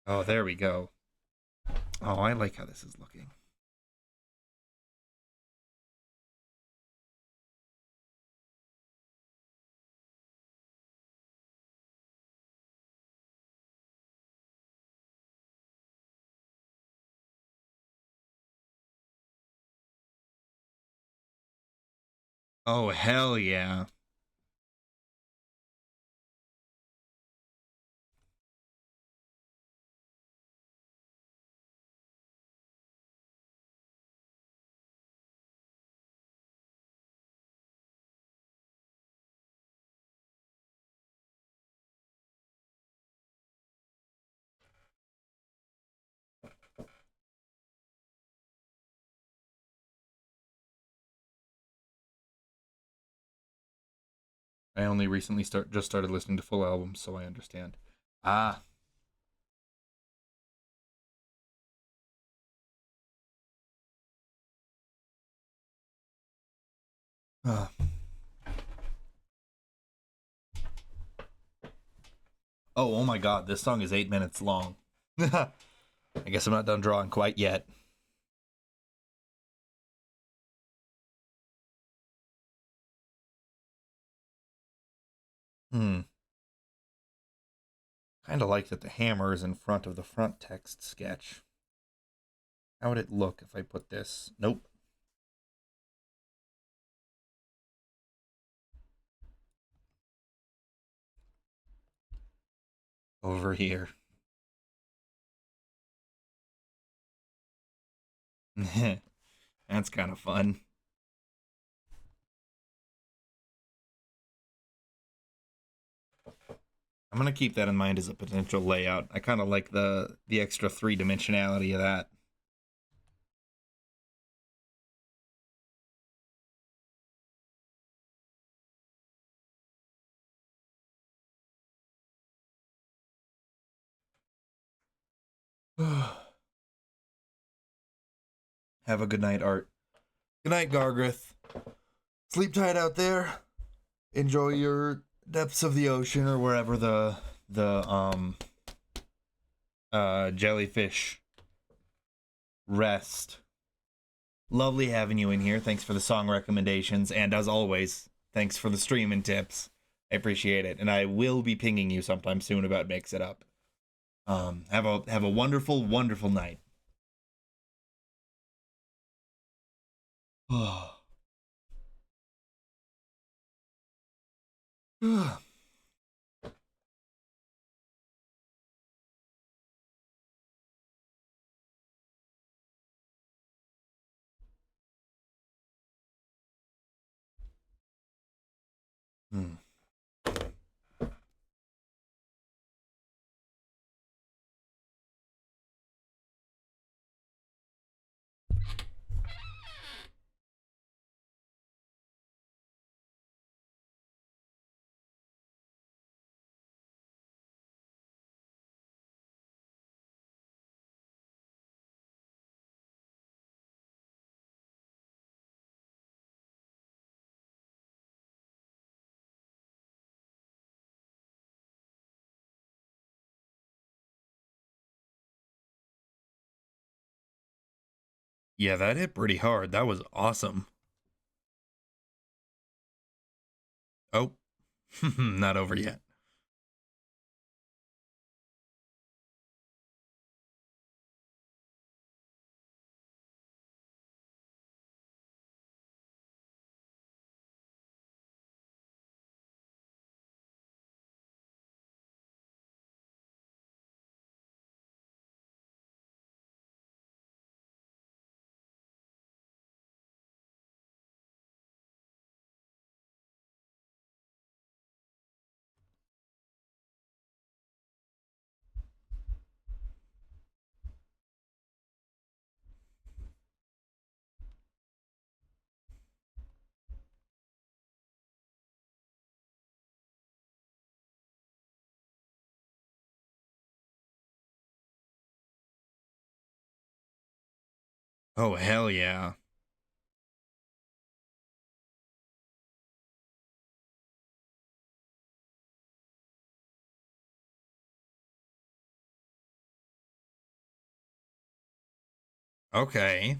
Oh, there we go. Oh, I like how this is looking. Oh, hell yeah. I only recently just started listening to full albums, so I understand. Ah. Ah. Oh my god, this song is 8 minutes long. I guess I'm not done drawing quite yet. Hmm. Kind of like that the hammer is in front of the front text sketch. How would it look if I put this? Nope. Over here. That's kind of fun. I'm gonna keep that in mind as a potential layout. I kind of like the extra three dimensionality of that. Have a good night, Art. Good night, Gargrith. Sleep tight out there. Enjoy your depths of the ocean or wherever the jellyfish rest. Lovely having you in here. Thanks for the song recommendations, and as always, thanks for the stream and tips. I appreciate it, and I will be pinging you sometime soon about Mix It Up. Have a wonderful, wonderful night. Hmm. Yeah, that hit pretty hard. That was awesome. Oh, not over yet. Oh, hell yeah. Okay.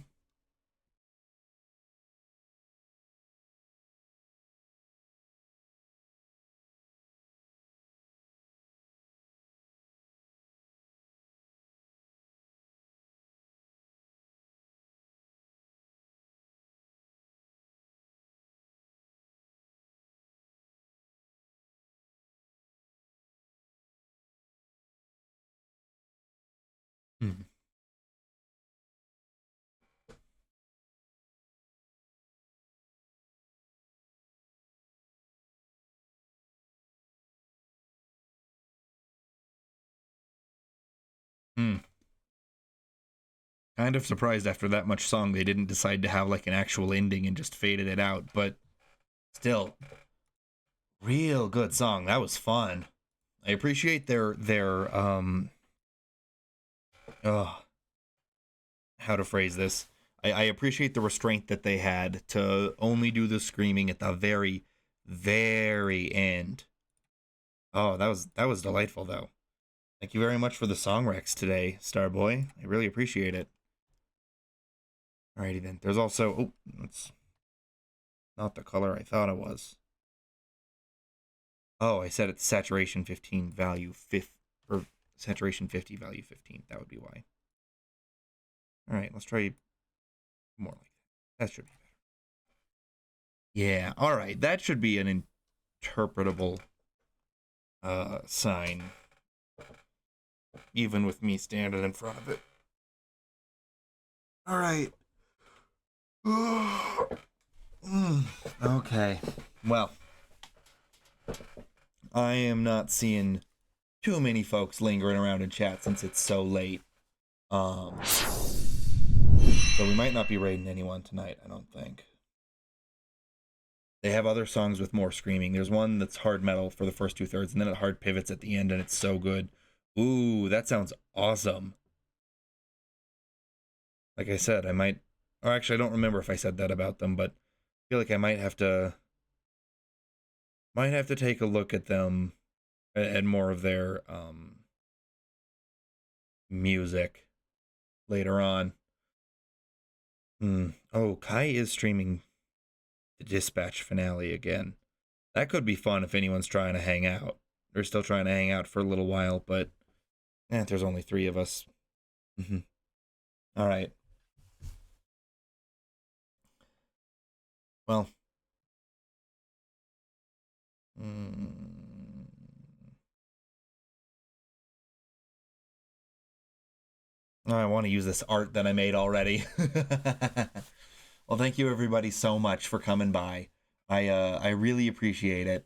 Hmm. Hmm. Kind of surprised after that much song they didn't decide to have like an actual ending and just faded it out, but still, real good song. That was fun. I appreciate their oh, how to phrase this. I appreciate the restraint that they had to only do the screaming at the very, very end. Oh, that was delightful though. Thank you very much for the song Rex today, Starboy. I really appreciate it. Alrighty then. There's also oh, that's not the color I thought it was. Oh, I said it's saturation 15 value 5 or saturation 50 value 15. That would be why. Alright, let's try more like that. That should be better. Yeah, alright. That should be an interpretable sign. Even with me standing in front of it. Alright. Okay. Well, I am not seeing too many folks lingering around in chat since it's so late. So we might not be raiding anyone tonight, I don't think. They have other songs with more screaming. There's one that's hard metal for the first 2/3, and then it hard pivots at the end, and it's so good. Ooh, that sounds awesome. Like I said, I might... Or actually, I don't remember if I said that about them, but I feel like I might have to... Might have to take a look at them, at more of their music later on. Oh, Kai is streaming the Dispatch finale again. That could be fun if anyone's trying to hang out. They're still trying to hang out for a little while, but there's only 3 of us. All right. Well. I want to use this art that I made already. Well, thank you everybody so much for coming by. I really appreciate it.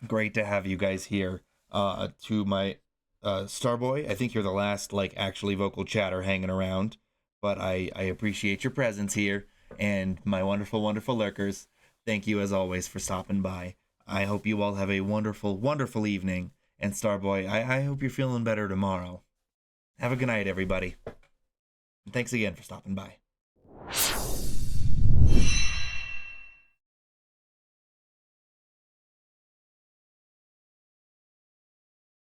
Great to have you guys here. To my Starboy, I think you're the last like actually vocal chatter hanging around, but I appreciate your presence here, and my wonderful lurkers. Thank you as always for stopping by. I hope you all have a wonderful evening, and Starboy, I hope you're feeling better tomorrow. Have a good night, everybody. And thanks again for stopping by.